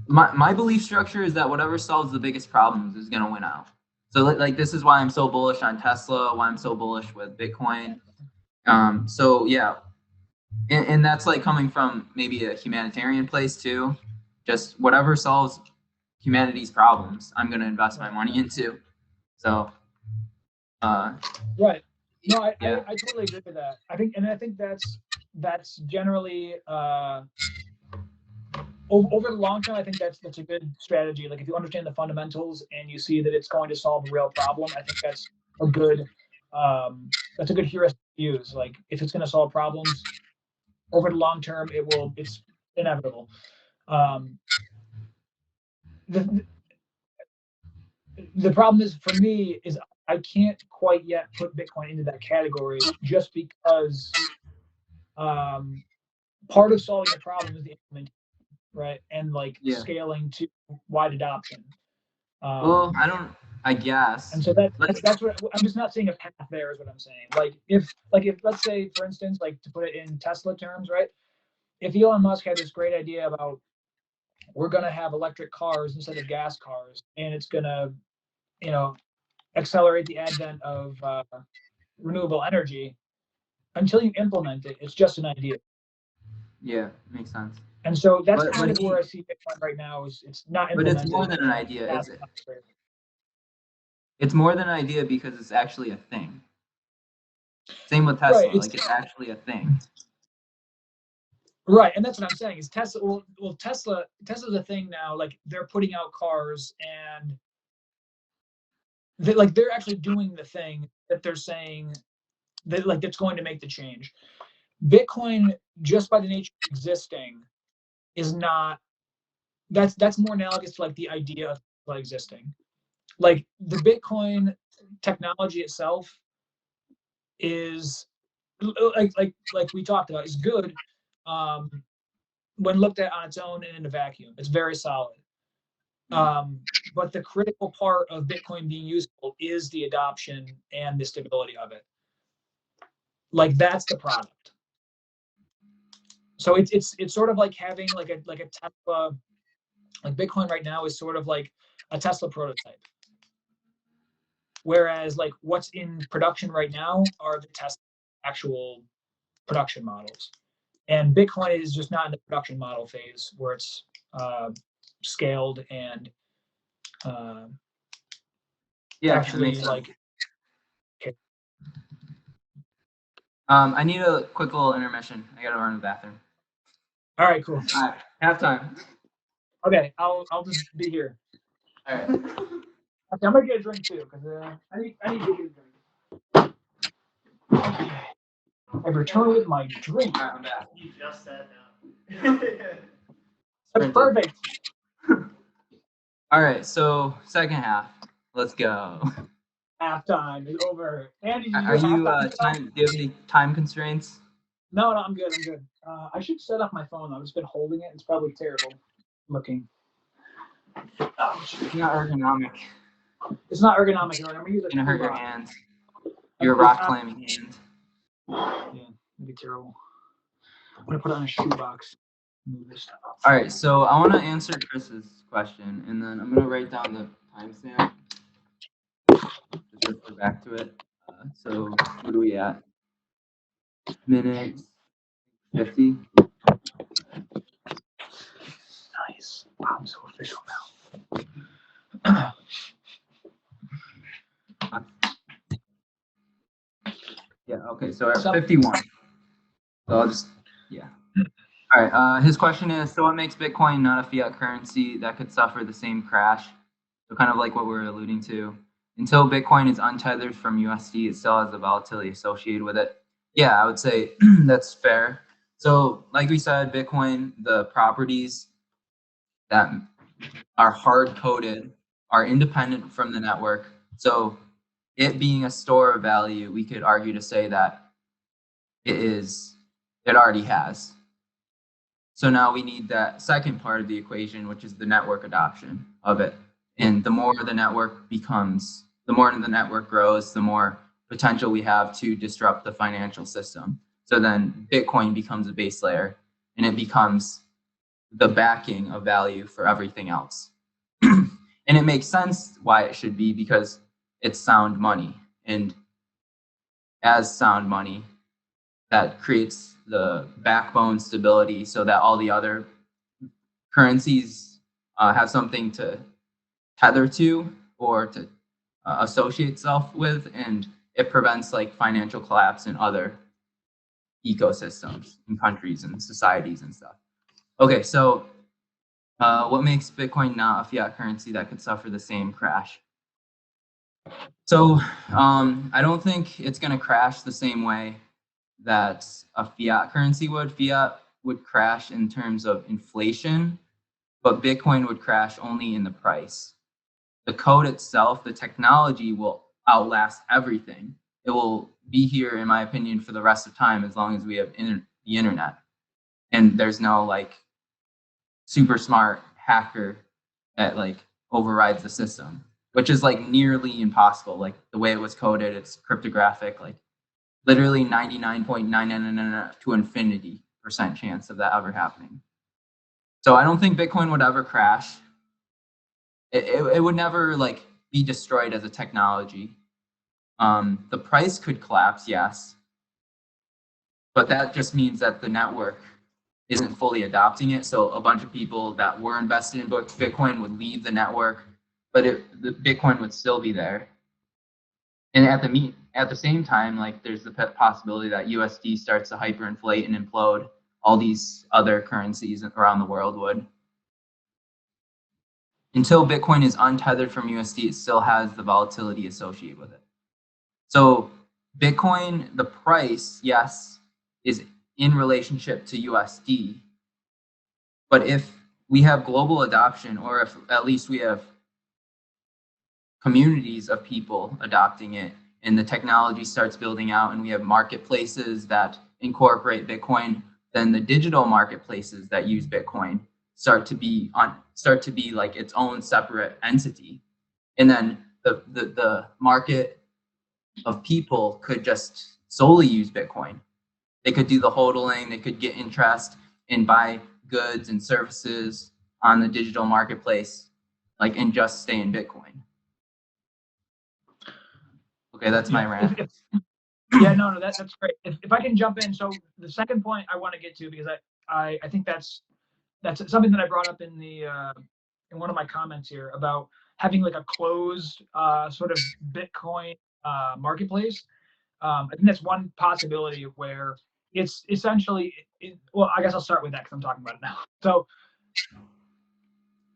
my belief structure is that whatever solves the biggest problems is going to win out. So like this is why I'm so bullish on Tesla, why I'm so bullish with Bitcoin. So yeah, and that's like coming from maybe a humanitarian place too. Just whatever solves humanity's problems, I'm going to invest my money into. So Right. No, yeah. I totally agree with that. I think that's generally over the long term. I think that's a good strategy. Like if you understand the fundamentals and you see that it's going to solve a real problem, I think that's a good heuristic to use. Like if it's going to solve problems over the long term, it's inevitable. The the problem is for me is I can't quite yet put Bitcoin into that category just because part of solving the problem is the implementation, right? And like scaling to wide adoption. Well, I guess. And so that's what I'm just not seeing a path there is what I'm saying. Like if let's say for instance, like to put it in Tesla terms, right? If Elon Musk had this great idea about we're going to have electric cars instead of gas cars, and it's going to, accelerate the advent of renewable energy. Until you implement it, it's just an idea. Yeah, makes sense. And so that's kind of where I see Bitcoin right now is it's not implemented. But it's more than an idea. It's more than an idea because it's actually a thing. Same with Tesla. Right, it's actually a thing. Right, and that's what I'm saying is Tesla. Well, Tesla's a thing now. Like they're putting out cars, and they're actually doing the thing that they're saying that that's going to make the change. Bitcoin, just by the nature of existing, is not. That's more analogous to like the idea of existing. Like the Bitcoin technology itself is like we talked about is good when looked at on its own and in a vacuum. It's very solid. But the critical part of Bitcoin being useful is the adoption and the stability of it. Like that's the product. So it's sort of like having like a Tesla. Like Bitcoin right now is sort of like a Tesla prototype. Whereas like what's in production right now are the Tesla actual production models. And Bitcoin is just not in the production model phase where it's scaled and actually like. Okay. I need a quick little intermission. I gotta run to the bathroom. All right, cool. All right, halftime. Okay, I'll just be here. All right. Okay, I'm gonna get a drink too because I need to get a drink. Okay. I've returned my drink. All right, I'm back. You just said no. That's perfect. All right, so second half. Let's go. Halftime is over. Andy, do you have any time constraints? No, I'm good. I'm good. I should set up my phone. I've just been holding it. It's probably terrible looking. Oh, it's not ergonomic. It's not ergonomic. I'm gonna hurt your hands. Your rock climbing hand. Yeah, it'd be terrible. I'm gonna put it on a shoebox. Move this stuff up. All right, so I want to answer Chris's question, and then I'm gonna write down the timestamp. Just refer back to it. So what are we at? Minute 50. Nice. Wow, I'm so official now. Yeah. Okay. So we're at 51. So I'll just All right. His question is: so what makes Bitcoin not a fiat currency that could suffer the same crash? So kind of like what we're alluding to. Until Bitcoin is untethered from USD, it still has the volatility associated with it. Yeah, I would say that's fair. So, like we said, Bitcoin, the properties that are hard coded are independent from the network. So, it being a store of value, we could argue to say that it already has. So now we need that second part of the equation, which is the network adoption of it. And the more the network grows, the more potential we have to disrupt the financial system. So then Bitcoin becomes a base layer, and it becomes the backing of value for everything else. And it makes sense why it should be, because it's sound money. And as sound money, that creates the backbone stability so that all the other currencies have something to tether to or to associate itself with, and it prevents like financial collapse in other ecosystems and countries and societies and stuff. Okay, so what makes Bitcoin not a fiat currency that could suffer the same crash? So I don't think it's going to crash the same way that a fiat currency would. Fiat would crash in terms of inflation, but Bitcoin would crash only in the price. The code itself, the technology will outlast everything. It will be here, in my opinion, for the rest of time, as long as we have the internet. And there's no like super smart hacker that like overrides the system, which is like nearly impossible. Like the way it was coded, it's cryptographic, like literally 99.999 to infinity % chance of that ever happening. So I don't think Bitcoin would ever crash. It would never like be destroyed as a technology. The price could collapse, yes, but that just means that the network isn't fully adopting it. So a bunch of people that were invested in Bitcoin would leave the network, but the Bitcoin would still be there. And at the same time, like there's the possibility that USD starts to hyperinflate and implode. All these other currencies around the world would. Until Bitcoin is untethered from USD, it still has the volatility associated with it. So Bitcoin, the price, yes, is in relationship to USD. But if we have global adoption, or if at least we have communities of people adopting it, and the technology starts building out, and we have marketplaces that incorporate Bitcoin, then the digital marketplaces that use Bitcoin start to be like its own separate entity. And then the market of people could just solely use Bitcoin. They could do the hodling, they could get interest and buy goods and services on the digital marketplace, like, and just stay in Bitcoin. Okay, that's my rant. Yeah, no, that's great. If I can jump in, so the second point I want to get to, because I think that's something that I brought up in the in one of my comments here about having like a closed sort of Bitcoin marketplace. I think that's one possibility where it's essentially, well, I guess I'll start with that because I'm talking about it now. So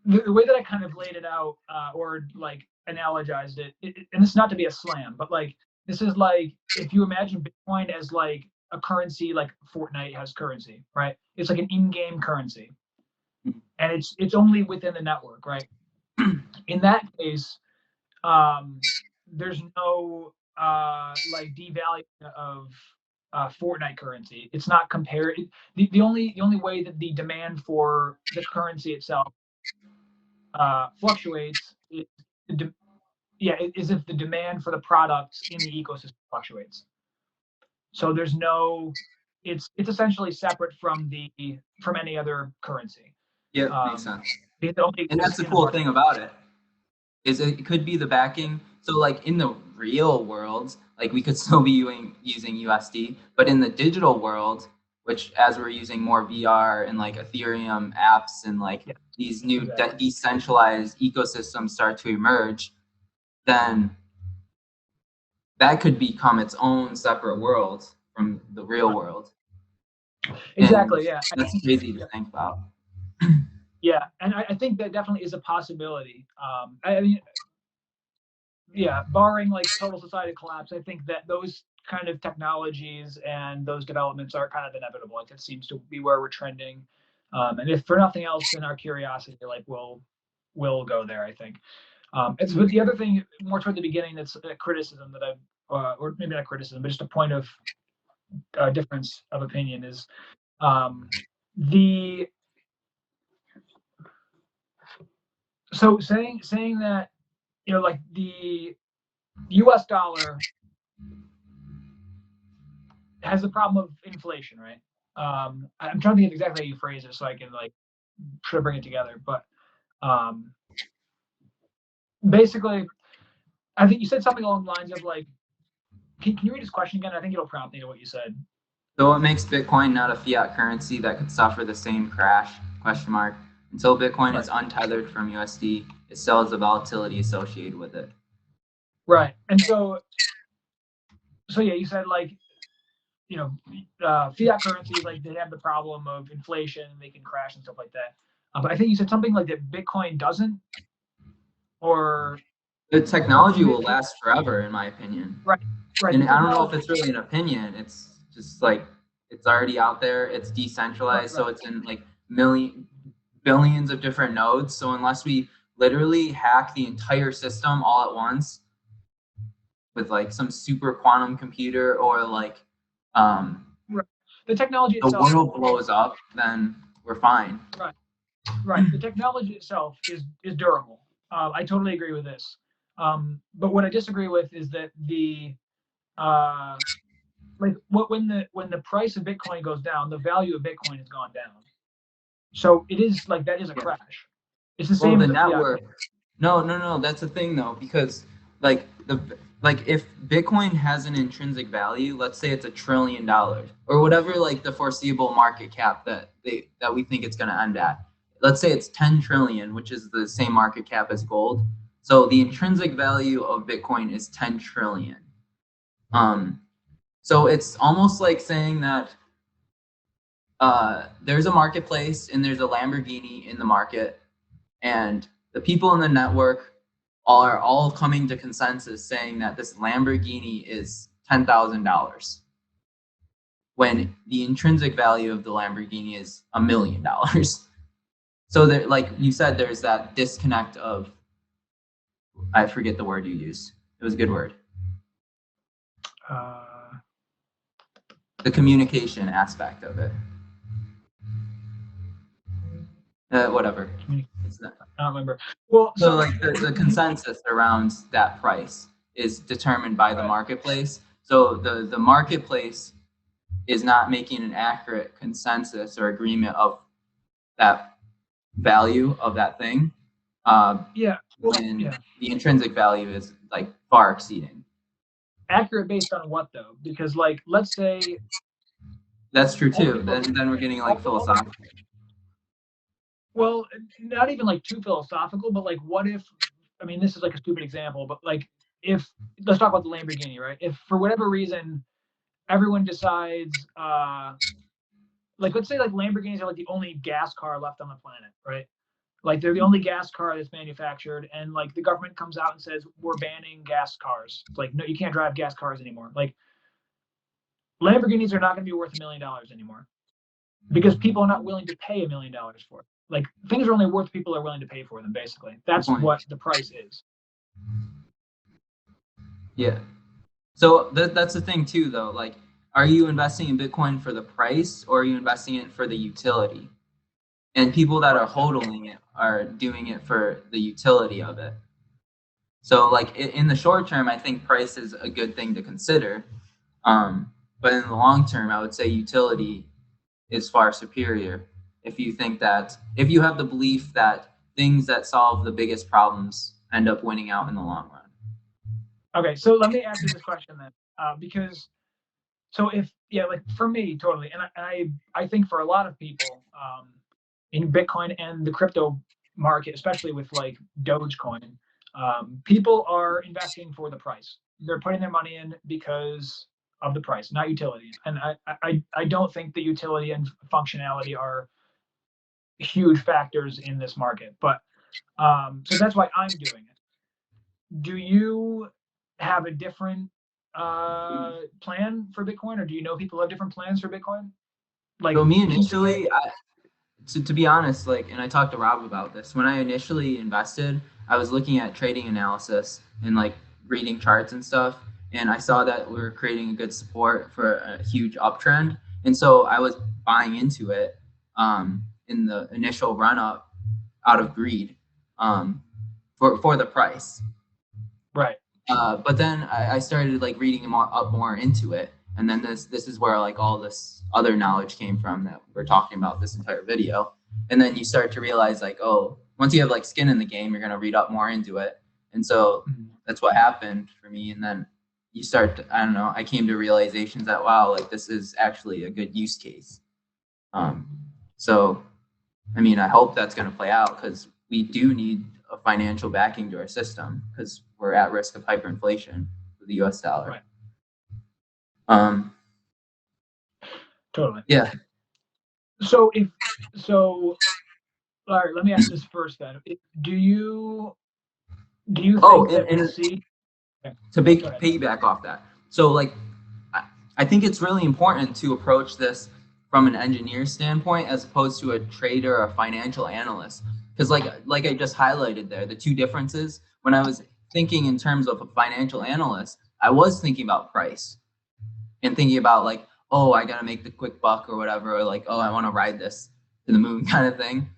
the way that I kind of laid it out or like analogized it, and this is not to be a slam, but like this is like if you imagine Bitcoin as like a currency, like Fortnite has currency, right? It's like an in-game currency, and it's only within the network, right? In that case, there's no like devaluing of Fortnite currency. It's not compared. The only way that the demand for the currency itself fluctuates is is if the demand for the products in the ecosystem fluctuates. So there's no, it's essentially separate from any other currency. Yeah, makes sense. It only And that's exists the in the cool market. thing about it, is it could be the backing. So like in the real world, like we could still be using USD, but in the digital world, which as we're using more VR and like Ethereum apps and like these new decentralized ecosystems start to emerge, then that could become its own separate world from the real world. Exactly. And Yeah. that's crazy to think about. Yeah, and I think that definitely is a possibility. I mean, yeah, barring like total society collapse, I think that those kind of technologies and those developments are kind of inevitable. Like it seems to be where we're trending. And if for nothing else, in our curiosity, like we'll go there. I think. But the other thing, more toward the beginning, that's a criticism that I've, or maybe not criticism, but just a point of difference of opinion is the so saying that like the U.S. dollar has the problem of inflation, right? I'm trying to think of exactly how you phrase it so I can like should I bring it together? But basically, I think you said something along the lines of like, can you read his question again? I think it'll prompt me to what you said. So what makes Bitcoin not a fiat currency that could suffer the same crash? Question mark. Until Bitcoin is untethered from USD, it still has the volatility associated with it. Right. And so yeah, you said like, you know, fiat currencies, like they have the problem of inflation, they can crash and stuff like that. But I think you said something like that Bitcoin doesn't, or the technology will last forever, in my opinion. Right. And I don't know if it's really an opinion. It's just like it's already out there. It's decentralized, so it's in like billions of different nodes. So unless we literally hack the entire system all at once with like some super quantum computer or like the technology the itself, world blows up, then we're fine. Right. The technology itself is durable. I totally agree with this. But what I disagree with is that the when the price of Bitcoin goes down, the value of Bitcoin has gone down. So it is like that is a crash. It's the same. Well, the network. No. That's the thing though, because like if Bitcoin has an intrinsic value, let's say it's $1 trillion or whatever, like the foreseeable market cap that we think it's going to end at. Let's say it's 10 trillion, which is the same market cap as gold. So the intrinsic value of Bitcoin is 10 trillion. So it's almost like saying that there's a marketplace and there's a Lamborghini in the market, and the people in the network are all coming to consensus saying that this Lamborghini is $10,000 when the intrinsic value of the Lamborghini is $1 million. So there, like you said, there's that disconnect of, I forget the word you used. It was a good word. The communication aspect of it. Whatever. It's not. I don't remember. Well, so like the consensus around that price is determined by the marketplace. So the marketplace is not making an accurate consensus or agreement of that value of that thing. When the intrinsic value is like far exceeding. Accurate based on what though? Because like, let's say. That's true too. Then we're getting like philosophical. Well, not even like too philosophical, but like, what if? I mean, this is like a stupid example, but like, if let's talk about the Lamborghini, right? If for whatever reason, everyone decides, like, let's say like Lamborghinis are like the only gas car left on the planet, right? Like they're the only gas car that's manufactured, and like the government comes out and says we're banning gas cars. It's like, no, you can't drive gas cars anymore. Like Lamborghinis are not going to be worth $1 million anymore because people are not willing to pay $1 million for it. Like things are only worth people are willing to pay for them. Basically, that's what the price is. Yeah. So that's the thing too, though. Like, are you investing in Bitcoin for the price, or are you investing in it for the utility? And people that are hodling it are doing it for the utility of it. So like in the short term, I think price is a good thing to consider. But in the long term, I would say utility is far superior. If you have the belief that things that solve the biggest problems end up winning out in the long run. Okay, so let me ask you this question then, because like for me, totally, and I think for a lot of people, in Bitcoin and the crypto market, especially with like Dogecoin, people are investing for the price. They're putting their money in because of the price, not utility. And I don't think that utility and functionality are huge factors in this market. But so that's why I'm doing it. Do you have a different plan for Bitcoin, or do you know people who have different plans for Bitcoin? Like, so me initially, to be honest, like, and I talked to Rob about this, when I initially invested, I was looking at trading analysis and like reading charts and stuff, and I saw that we were creating a good support for a huge uptrend, and so I was buying into it in the initial run up out of greed for the price. Right. But then I started like reading more into it, and then this is where like all this other knowledge came from that we're talking about this entire video. And then you start to realize like, oh, once you have like skin in the game, you're going to read up more into it. And so that's what happened for me. And then you start to, I don't know, I came to realizations that, wow, like this is actually a good use case. So, I mean, I hope that's going to play out because we do need a financial backing to our system because we're at risk of hyperinflation with the US dollar. Right. Totally. Yeah. So all right, let me ask this first then. Do you think that we'll see? To piggyback off that. So like, I think it's really important to approach this from an engineer standpoint as opposed to a trader or a financial analyst. Because like I just highlighted there, the two differences, when I was thinking in terms of a financial analyst, I was thinking about price and thinking about like, oh, I got to make the quick buck or whatever, or like, oh, I want to ride this to the moon kind of thing.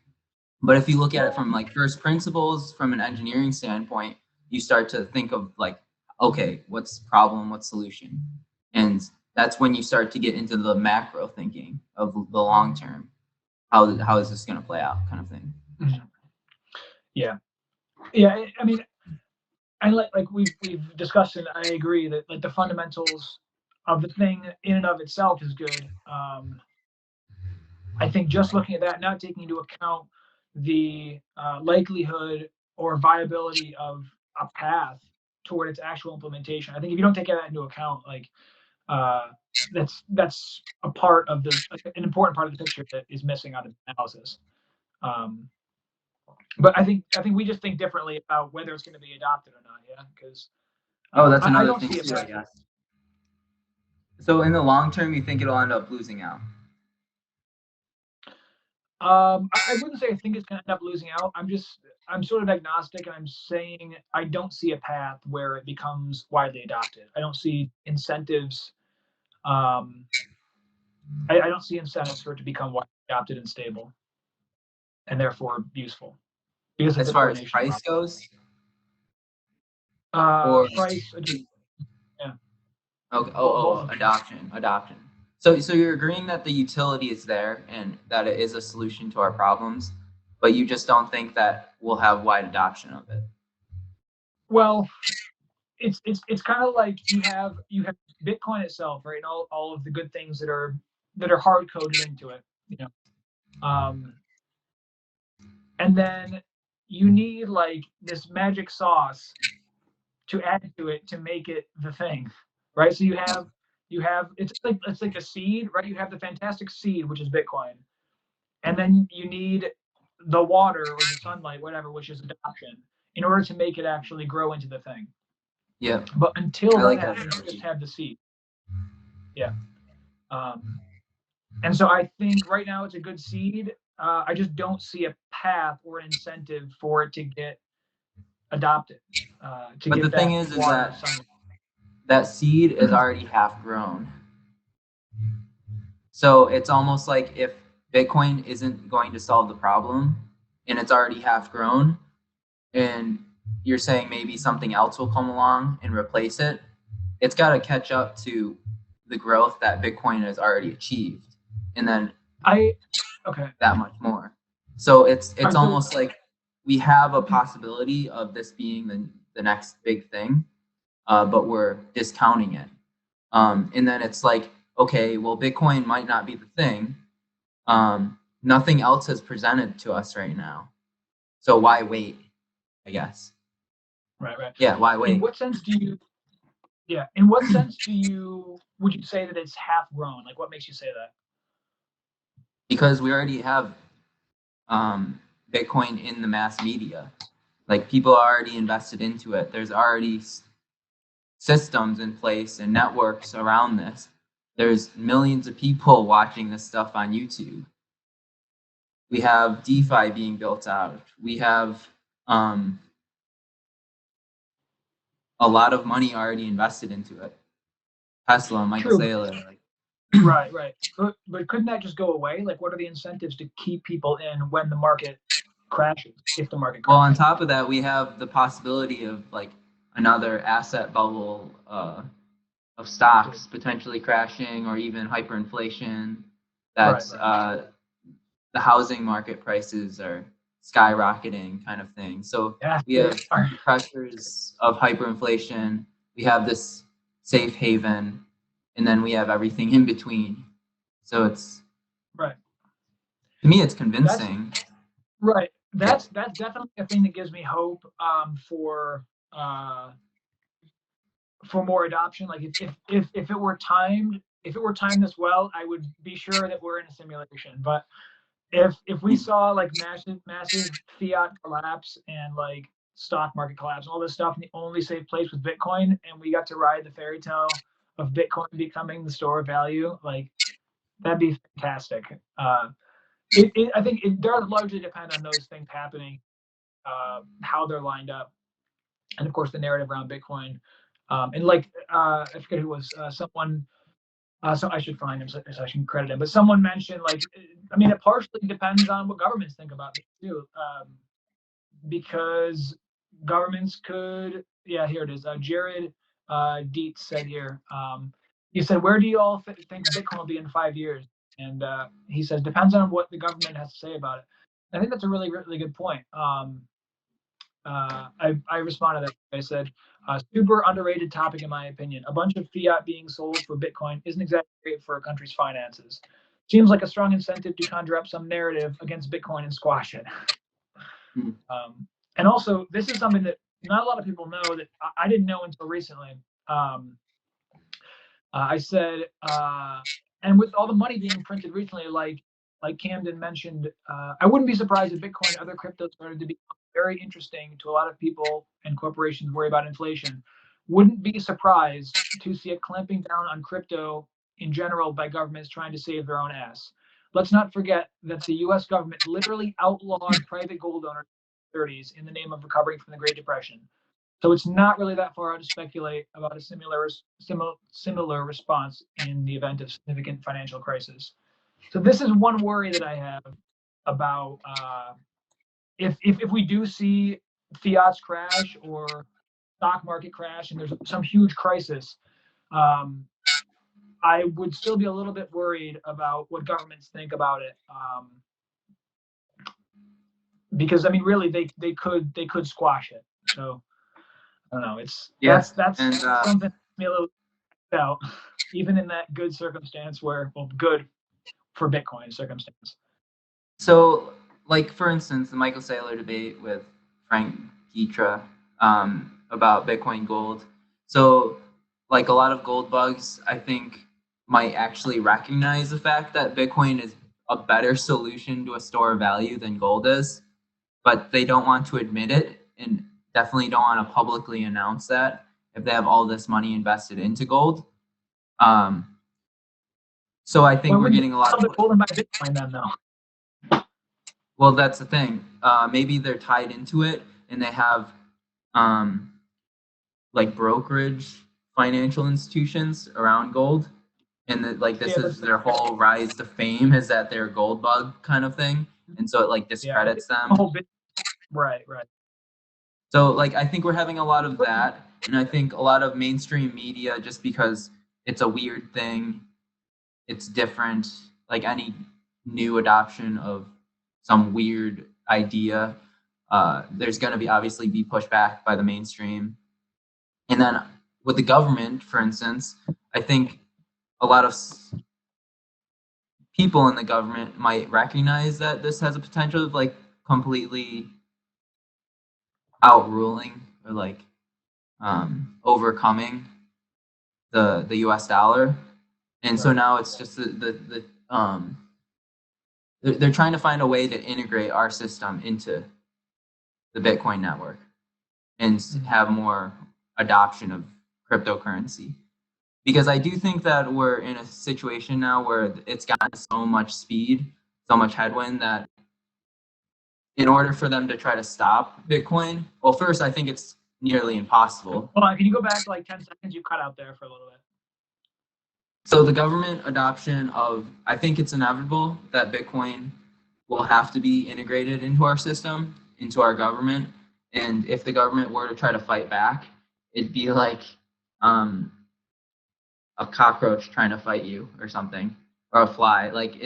But if you look at it from like first principles, from an engineering standpoint, you start to think of like, okay, what's problem, what's solution? And that's when you start to get into the macro thinking of the long term. How is this going to play out kind of thing? Yeah. I mean, and like we've discussed, and I agree that like the fundamentals of the thing in and of itself is good. I think just looking at that, not taking into account the likelihood or viability of a path toward its actual implementation. I think if you don't take that into account, like that's a part of an important part of the picture that is missing out of the analysis. But I think we just think differently about whether it's going to be adopted or not. Yeah, because that's another I don't thing see it too, I guess. So in the long term, you think it'll end up losing out? I wouldn't say I think it's going to end up losing out. I'm sort of agnostic, and I'm saying I don't see a path where it becomes widely adopted. I don't see incentives. I don't see incentives for it to become widely adopted and stable, and therefore useful. Because as far as price goes, or price, yeah. Okay. Adoption. So you're agreeing that the utility is there and that it is a solution to our problems, but you just don't think that we'll have wide adoption of it. Well, it's kind of like you have Bitcoin itself, right? And all of the good things that are hard coded into it, you know. And then you need like this magic sauce to add to it to make it the thing, right? So you have it's like a seed, right? You have the fantastic seed, which is Bitcoin, and then you need the water or the sunlight, whatever, which is adoption, in order to make it actually grow into the thing. Yeah. But until that happens, you just have the seed. Yeah. And so I think right now it's a good seed. I just don't see a path or an incentive for it to get adopted. But the thing is that seed is already half grown. So it's almost like if Bitcoin isn't going to solve the problem and it's already half grown, and you're saying maybe something else will come along and replace it, it's got to catch up to the growth that Bitcoin has already achieved, and then that much more. So it's almost like we have a possibility of this being the next big thing, but we're discounting it. And then it's like, okay, well, Bitcoin might not be the thing. Nothing else has presented to us right now, so why wait? I guess. Right. Yeah, why wait? In what sense do you? Yeah. In what sense would you say that it's half grown? Like, what makes you say that? Because we already have Bitcoin in the mass media. Like, people are already invested into it. There's already systems in place and networks around this. There's millions of people watching this stuff on YouTube. We have DeFi being built out. We have a lot of money already invested into it. Tesla, Michael Saylor. Right. But couldn't that just go away? Like, what are the incentives to keep people in when the market crashes? If the market crashes. Well, on top of that, we have the possibility of like another asset bubble of stocks potentially crashing, or even hyperinflation. That's the housing market prices are skyrocketing, kind of thing. So Yeah, we have pressures of hyperinflation. We have this safe haven, and then we have everything in between. So it's right. to me, it's convincing. Right. That's definitely a thing that gives me hope for more adoption. Like if it were timed, this well, I would be sure that we're in a simulation. But if we saw like massive fiat collapse and like stock market collapse and all this stuff, and the only safe place was Bitcoin, and we got to ride the fairy tale of Bitcoin becoming the store of value, like that'd be fantastic. I think it does largely depend on those things happening, how they're lined up, and of course the narrative around Bitcoin. And like I forget who was someone. So I should find him so I can credit him. But someone mentioned like, I mean, it partially depends on what governments think about it too, because governments could. Yeah, here it is. Jared Dietz said here. He said, "Where do you all think Bitcoin will be in 5 years?" And he says, "Depends on what the government has to say about it." I think that's a really, really good point. I responded to that. I said, super underrated topic in my opinion. A bunch of fiat being sold for Bitcoin isn't exactly great for a country's finances. Seems like a strong incentive to conjure up some narrative against Bitcoin and squash it. And also, this is something that not a lot of people know that I didn't know until recently. I said, and with all the money being printed recently, like Camden mentioned, I wouldn't be surprised if Bitcoin and other cryptos started to be very interesting to a lot of people and corporations worry about inflation. Wouldn't be surprised to see it clamping down on crypto in general by governments trying to save their own ass. Let's not forget that the U.S. government literally outlawed private gold owners in the 30s in the name of recovering from the Great Depression. So it's not really that far out to speculate about a similar response in the event of significant financial crisis. So this is one worry that I have about if we do see fiats crash or stock market crash and there's some huge crisis, I would still be a little bit worried about what governments think about it. Because I mean, really, they could squash it. So I don't know. That's something me a little out, even in that good circumstance good for Bitcoin circumstance. So, like for instance, the Michael Saylor debate with Frank Gitra about Bitcoin gold. So, like a lot of gold bugs, I think might actually recognize the fact that Bitcoin is a better solution to a store of value than gold is, but they don't want to admit it and definitely don't want to publicly announce that if they have all this money invested into gold. So I think we're getting a lot of gold by Bitcoin then though. Well, that's the thing. Maybe they're tied into it and they have like brokerage financial institutions around gold. And that like this is their whole rise to fame is that they're gold bug kind of thing. And so it like discredits them. Right. So like I think we're having a lot of that. And I think a lot of mainstream media, just because it's a weird thing, it's different, like any new adoption of some weird idea, there's going to be obviously be pushed back by the mainstream. And then with the government, for instance, I think a lot of people in the government might recognize that this has a potential of like completely outruling or like overcoming the US dollar. And so now it's just they're trying to find a way to integrate our system into the Bitcoin network and have more adoption of cryptocurrency. Because I do think that we're in a situation now where it's gotten so much speed, so much headwind that in order for them to try to stop Bitcoin, well, first, I think it's nearly impossible. Hold on, can you go back like 10 seconds? You cut out there for a little bit. So the government adoption of, I think it's inevitable that Bitcoin will have to be integrated into our system, into our government. And if the government were to try to fight back, it'd be like a cockroach trying to fight you or something, or a fly. Like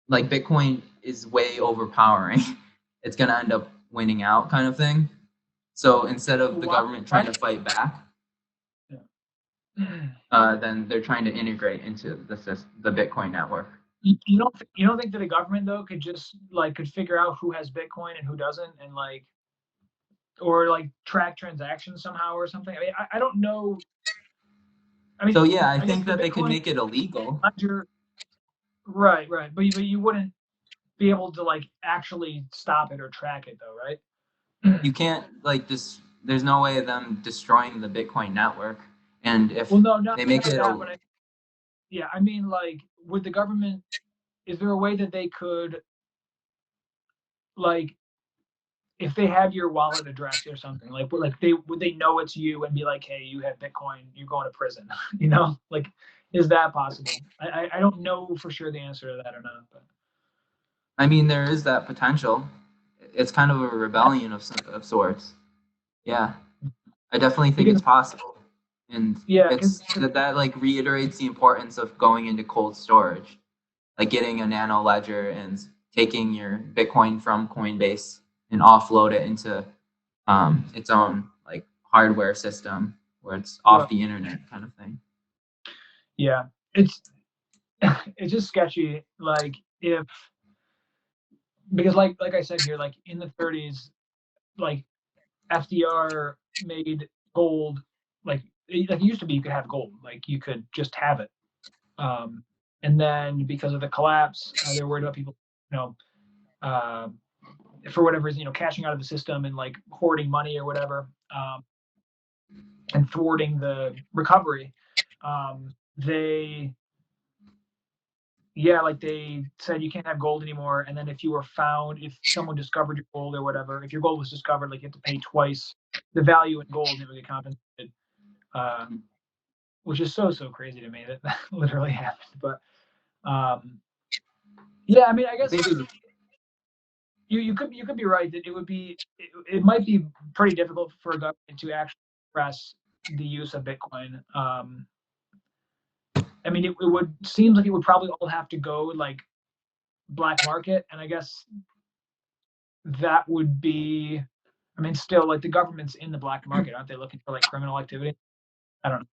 like Bitcoin is way overpowering. It's gonna end up winning out, kind of thing. So instead of the government trying to fight back, then they're trying to integrate into the Bitcoin network. You don't think that the government though could just could figure out who has Bitcoin and who doesn't, and or track transactions somehow or something? I mean, I don't know. I mean, so yeah, I I guess think the that they could Bitcoin make it illegal. ledger, right, but you wouldn't be able to actually stop it or track it though, right? You can't just. There's no way of them destroying the Bitcoin network. And if Well, no, not they make it, that, but I mean, would the government? Is there a way that they could, if they have your wallet address or something, would they know it's you and be like, hey, you have Bitcoin, you're going to prison, is that possible? I don't know for sure the answer to that or not, but I mean, there is that potential. It's kind of a rebellion of sorts. Yeah, I definitely think it's possible, and it's that reiterates the importance of going into cold storage, like getting a nano ledger and taking your Bitcoin from Coinbase and offload it into its own hardware system where it's off the internet, kind of thing. Yeah, it's just sketchy. If because I said here, in the 30s, FDR made gold it used to be you could have gold, you could just have it. And then because of the collapse, they're worried about people, uh, for whatever reason, cashing out of the system and hoarding money or whatever, and thwarting the recovery. They they said you can't have gold anymore. And then if someone discovered your gold or whatever, if your gold was discovered, you have to pay twice the value in gold and it would get compensated. Which is so crazy to me that literally happened. But I mean, I guess you could be right that it might be pretty difficult for a government to actually suppress the use of Bitcoin. I mean, it would seem like it would probably all have to go black market, and I guess that would be. I mean, still, the government's in the black market, aren't they? Looking for criminal activity? I don't know.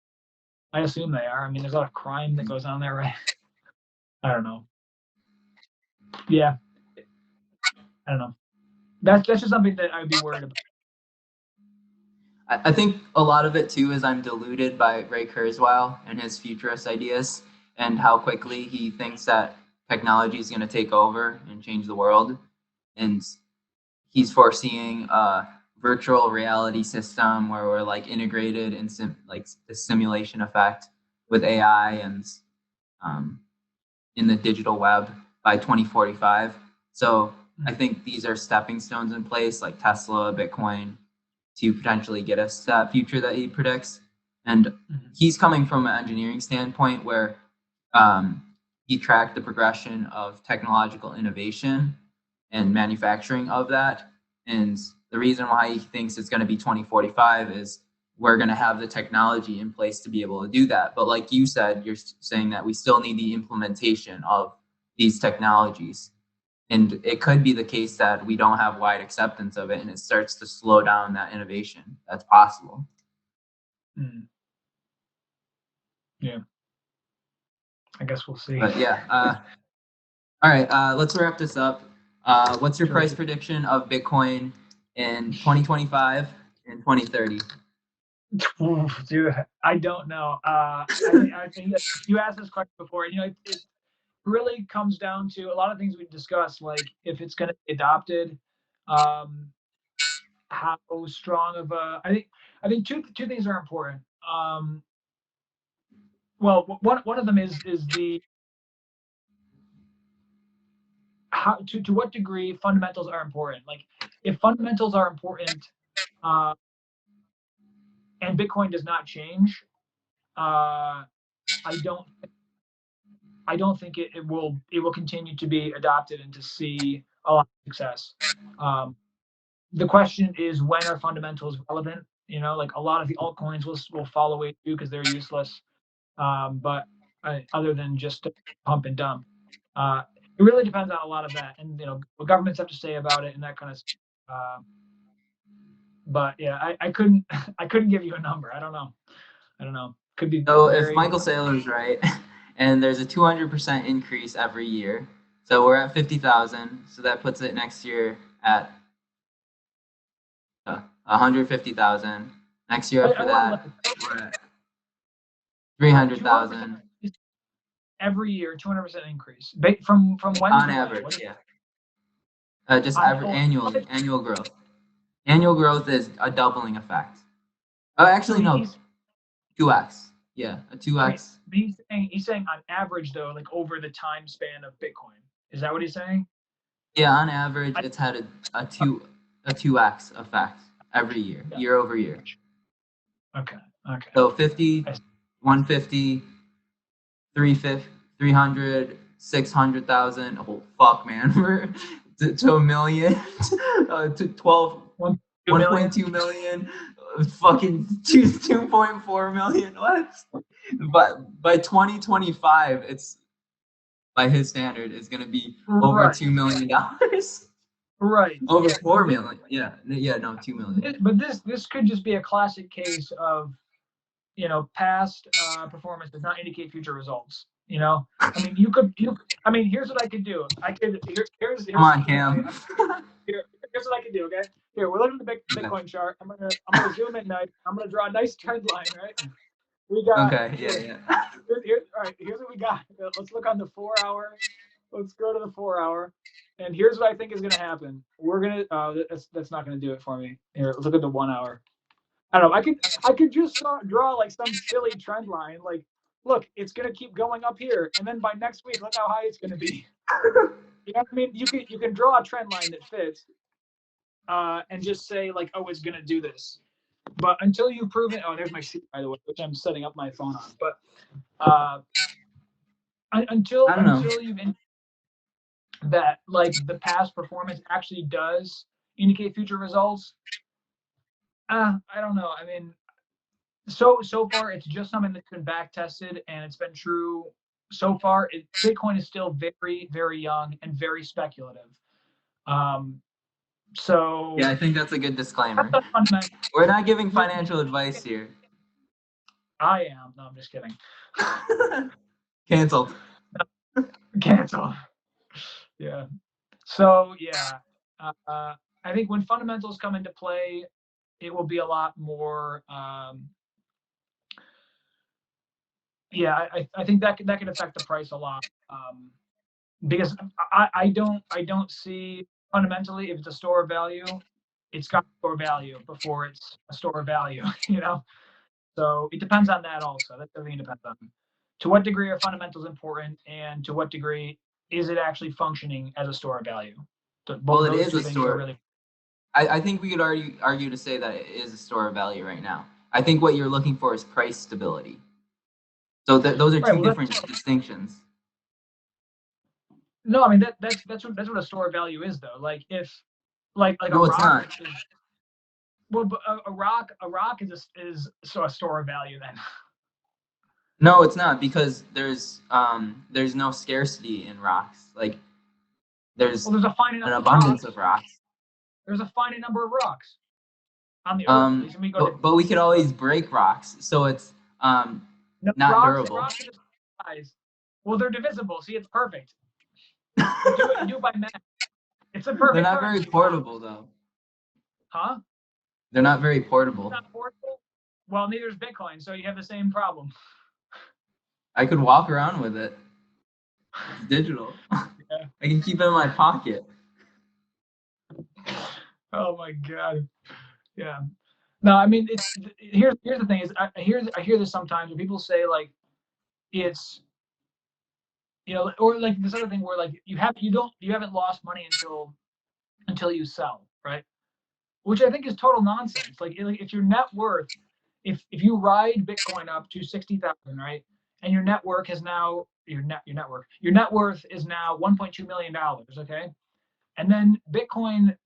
I assume they are. I mean, there's a lot of crime that goes on there, right? I don't know. Yeah, I don't know. That's just something that I would be worried about. I think a lot of it too is I'm deluded by Ray Kurzweil and his futurist ideas and how quickly he thinks that technology is going to take over and change the world. And he's foreseeing a virtual reality system where we're integrated in the simulation effect with AI and in the digital web by 2045. So I think these are stepping stones in place like Tesla, Bitcoin, to potentially get us that future that he predicts. And he's coming from an engineering standpoint where he tracked the progression of technological innovation and manufacturing of that. And the reason why he thinks it's going to be 2045 is we're going to have the technology in place to be able to do that. But like you said, you're saying that we still need the implementation of these technologies. And it could be the case that we don't have wide acceptance of it and it starts to slow down that innovation. That's possible. Yeah. I guess we'll see. But yeah. All right. Let's wrap this up. What's your price prediction of Bitcoin in 2025 and 2030? Dude, I don't know. I think you asked this question before. It really comes down to a lot of things we discussed, if it's going to be adopted, how strong of a. I think two things are important. Well, one of them is the how to what degree fundamentals are important. If fundamentals are important, and Bitcoin does not change, I don't think it will continue to be adopted and to see a lot of success. The question is, when are fundamentals relevant? A lot of the altcoins will fall away too because they're useless. But other than just pump and dump, It really depends on a lot of that, and what governments have to say about it and that kind of stuff. But yeah, I couldn't I couldn't give you a number. I don't know. Could be So if very. Michael Saylor's right, and there's a 200% increase every year, so we're at 50,000. So that puts it next year at 150,000. Next year after that, we're at 300,000 every year, 200% increase. From when? on average. Yeah, just annually, annual growth. Annual growth is a doubling effect. Oh, actually, no, 2x. Yeah, a 2x. He's saying on average though, like over the time span of Bitcoin. Is that what he's saying? Yeah, on average, it's had a 2x effect every year, year over year. Okay. So 50, 150, 350, 300, 600,000. Oh fuck, man, we're to a million, to 1.2 million, fucking 2.4 million. What? But by 2025, it's, by his standard, is going to be over $2 million. Right. Over 4 million. Yeah. No, 2 million. But this could just be a classic case of, past performance does not indicate future results. I mean, here's what I could do. Here's Come on, Cam. Here's what I can do. Okay. Here, we're looking at the Bitcoin chart. I'm gonna zoom in. I'm gonna draw a nice trend line. Right. We got. Okay. Yeah. All right. Here's what we got. Let's look on the 4 hour. Let's go to the 4 hour. And here's what I think is going to happen. We're going to, that's not going to do it for me. Here, let's look at the 1 hour. I don't know. I could just draw like some silly trend line. Like, look, it's going to keep going up here. And then by next week, look how high it's going to be. You know what I mean? You can draw a trend line that fits and just say like, oh, it's going to do this. But until you've proven, there's my sheet, by the way, which I'm setting up my phone on. But until you've that like the past performance actually does indicate future results, I don't know. I mean, so far it's just something that's been back tested and it's been true so far. Bitcoin is still very, very young and very speculative. So yeah, I think that's a good disclaimer. We're not giving financial advice here. I am. No, I'm just kidding. Canceled. Cancel. Yeah. So yeah, I think when fundamentals come into play, it will be a lot more. Yeah, I think that can affect the price a lot, because I don't see fundamentally if it's a store of value, it's got to store value before it's a store of value. So it depends on that also. That everything depends on to what degree are fundamentals important and to what degree is it actually functioning as a store of value. Well, it is a store. Really... I think we could argue to say that it is a store of value right now. I think what you're looking for is price stability. So those are two different distinctions. No, I mean that's what a store of value is though. Like if like no, a it's rock not. Is, well, but a rock is a store of value then. No, it's not, because there's no scarcity in rocks. Like there's an abundance of rocks. There's a finite number of rocks on the earth. But we could always break rocks, so it's not durable. Rocks are just size. Well, they're divisible. See, it's perfect. You do it by math. It's a perfect. They're not very portable though. Huh? They're not very portable. It's not portable? Well, neither is Bitcoin, so you have the same problem. I could walk around with it. It's digital. Yeah. I can keep it in my pocket. Oh my god. Yeah. No, I mean here's the thing is I hear this sometimes when people say like it's or like this other thing where like you haven't lost money until you sell, right? Which I think is total nonsense. Like if your net worth, if you ride Bitcoin up to 60,000, right, and your net worth is now your net worth is now $1.2 million, okay, and then Bitcoin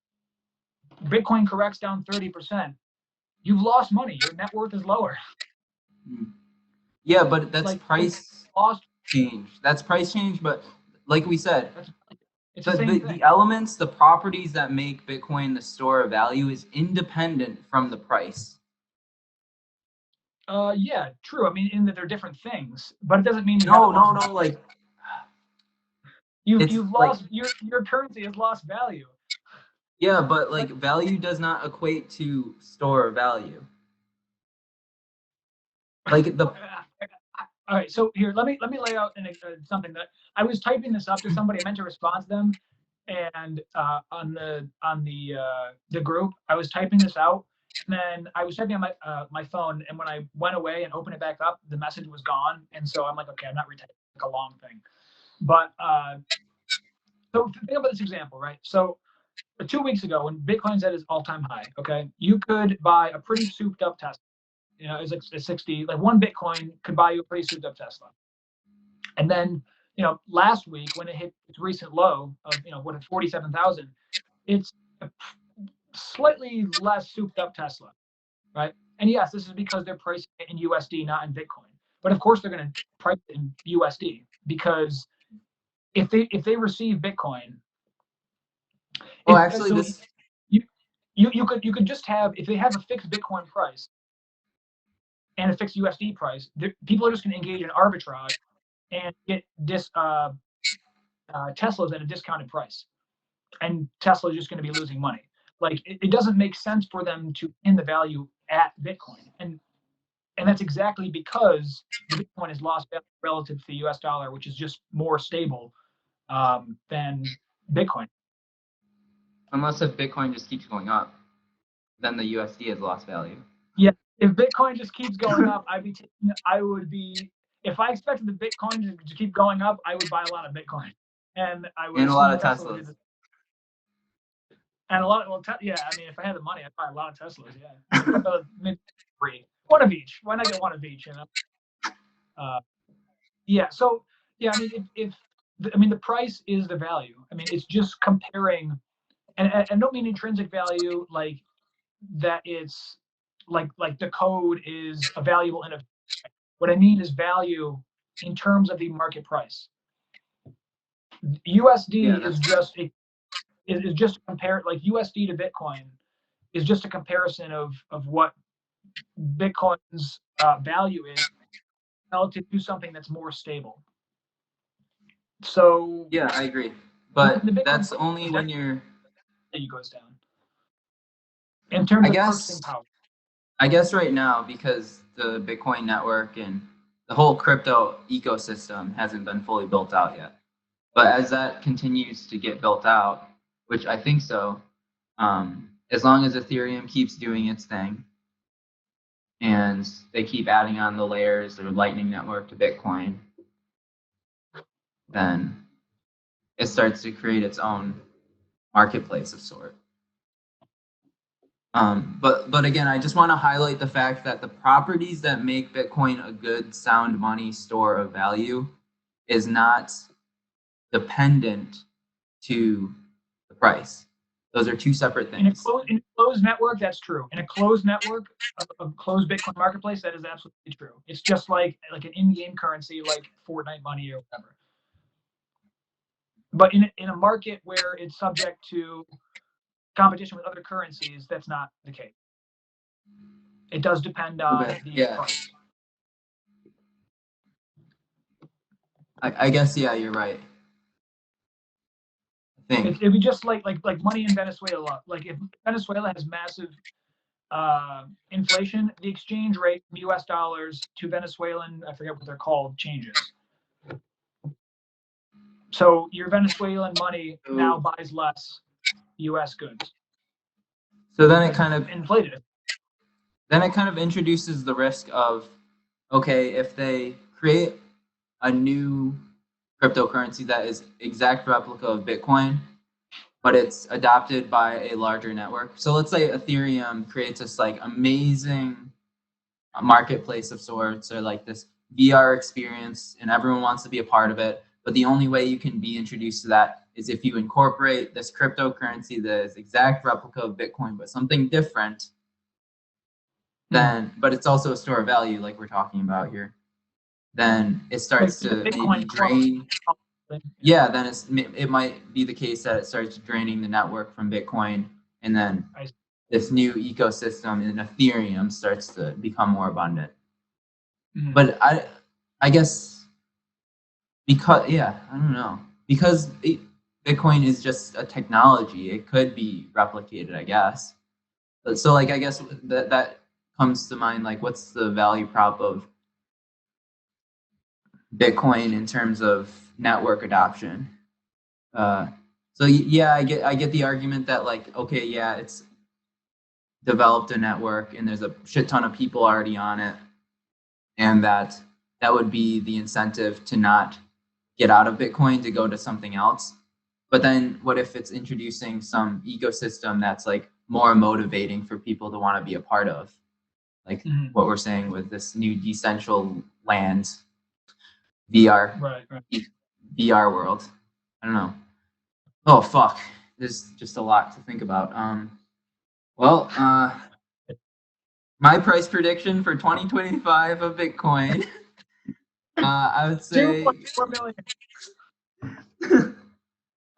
corrects down 30%, you've lost money. Your net worth is lower. Yeah, but that's like price change. That's price change, but like we said, It's the same thing. The elements, the properties that make Bitcoin the store of value is independent from the price. Yeah, true. I mean, in that they're different things, but it doesn't mean you No, haven't no, lost. no. Like You've lost your currency has lost value. yeah, but like value does not equate to store value. Like the All right, so here, let me lay out something that I was typing this up to somebody. I meant to respond to them, and on the group, I was typing this out, and then I was typing on my phone, and when I went away and opened it back up, the message was gone, and so I'm like, okay, I'm not retyping like a long thing, but so think about this example, right? So 2 weeks ago, when Bitcoin's at its all-time high, okay, you could buy a pretty souped-up Tesla. You know, it's like a 60, like one Bitcoin could buy you a pretty souped-up Tesla. And then, last week when it hit its recent low of, what, 47,000, it's a slightly less souped-up Tesla, right? And yes, this is because they're pricing it in USD, not in Bitcoin. But of course, they're going to price it in USD because if they receive Bitcoin, well, actually, so this you could just have, if they have a fixed Bitcoin price and a fixed USD price, people are just going to engage in arbitrage and get Teslas at a discounted price, and Tesla is just going to be losing money. Like it doesn't make sense for them to pin the value at Bitcoin, and that's exactly because the Bitcoin has lost value relative to the U.S. dollar, which is just more stable than Bitcoin. unless if Bitcoin just keeps going up, then the USD has lost value. Yeah, if Bitcoin just keeps going up, if I expected the Bitcoin to keep going up, I would buy a lot of Bitcoin, and I would And a lot of Tesla would do Teslas. And a lot of, yeah, I mean, if I had the money, I'd buy a lot of Teslas, yeah. Maybe 3. One of each. Why not get one of each, Yeah, so, yeah, I mean, the price is the value. I mean, it's just comparing, and I don't mean intrinsic value like that it's like the code is a valuable innovation. What I mean is value in terms of the market price. USD is just like USD to Bitcoin is just a comparison of what Bitcoin's value is relative to something that's more stable. So yeah, I agree, but the Bitcoin that's only when you're. Value goes down in terms of purchasing power. I guess right now, because the Bitcoin network and the whole crypto ecosystem hasn't been fully built out yet. But as that continues to get built out, which I think so, as long as Ethereum keeps doing its thing and they keep adding on the layers or Lightning Network to Bitcoin, then it starts to create its own marketplace of sort. But again, I just want to highlight the fact that the properties that make Bitcoin a good, sound money store of value is not dependent to the price. Those are two separate things. In a closed network, that's true. In a closed network, a closed Bitcoin marketplace, that is absolutely true. It's just like an in-game currency, like Fortnite money or whatever. But in a market where it's subject to competition with other currencies, that's not the case. It does depend on the price. I guess, yeah, you're right. I think. It'd be just like money in Venezuela. Like if Venezuela has massive inflation, the exchange rate from U.S. dollars to Venezuelan, I forget what they're called, changes. So your Venezuelan money now buys less U.S. goods. So then it kind of inflated. Then it kind of introduces the risk of, okay, if they create a new cryptocurrency that is exact replica of Bitcoin, but it's adopted by a larger network. So let's say Ethereum creates this like amazing marketplace of sorts, or like this VR experience, and everyone wants to be a part of it. But the only way you can be introduced to that is if you incorporate this cryptocurrency that is exact replica of Bitcoin, but something different. Then, but it's also a store of value, like we're talking about here. Then it starts to maybe drain. yeah, then it might be the case that it starts draining the network from Bitcoin, and then this new ecosystem in Ethereum starts to become more abundant. But I guess because I don't know, because Bitcoin is just a technology, it could be replicated, I guess. But so like I guess that comes to mind, like what's the value prop of Bitcoin in terms of network adoption? So yeah, I get the argument that like, okay, yeah, it's developed a network and there's a shit ton of people already on it, and that would be the incentive to not get out of Bitcoin to go to something else. But then what if it's introducing some ecosystem that's like more motivating for people to want to be a part of? Like what we're saying with this new decentral land VR, VR world. I don't know. Oh fuck, there's just a lot to think about. Well, my price prediction for 2025 of Bitcoin, I would say 2.4 million.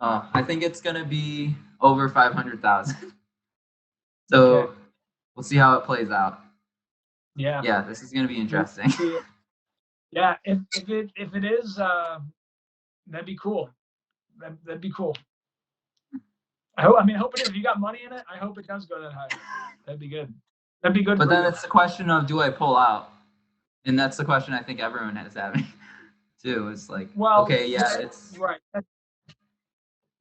I think it's gonna be over 500,000. So we'll see how it plays out. Yeah, this is gonna be interesting. Yeah, if it is, that'd be cool. That'd be cool. I hope if you got money in it, I hope it does go that high. That'd be good. That'd be good. But then it's the question of, do I pull out? And that's the question I think everyone is having too. It's like, okay, yeah, it's right.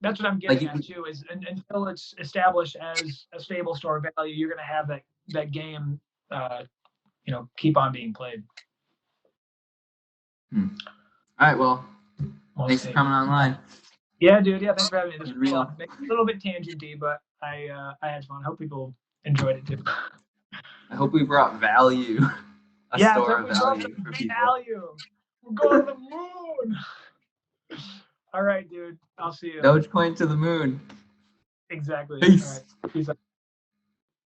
That's what I'm getting at too. Is until it's established as a stable store of value, you're gonna have that game, keep on being played. All right. Well, thanks for coming online. Yeah, dude. Yeah, thanks for having me. This was a little bit tangenty, but I had fun. I hope people enjoyed it too. I hope we brought value. Store of value for people. We're going to the moon. All right, dude. I'll see you. Dogecoin to the moon. Exactly. Peace. All right. Peace out.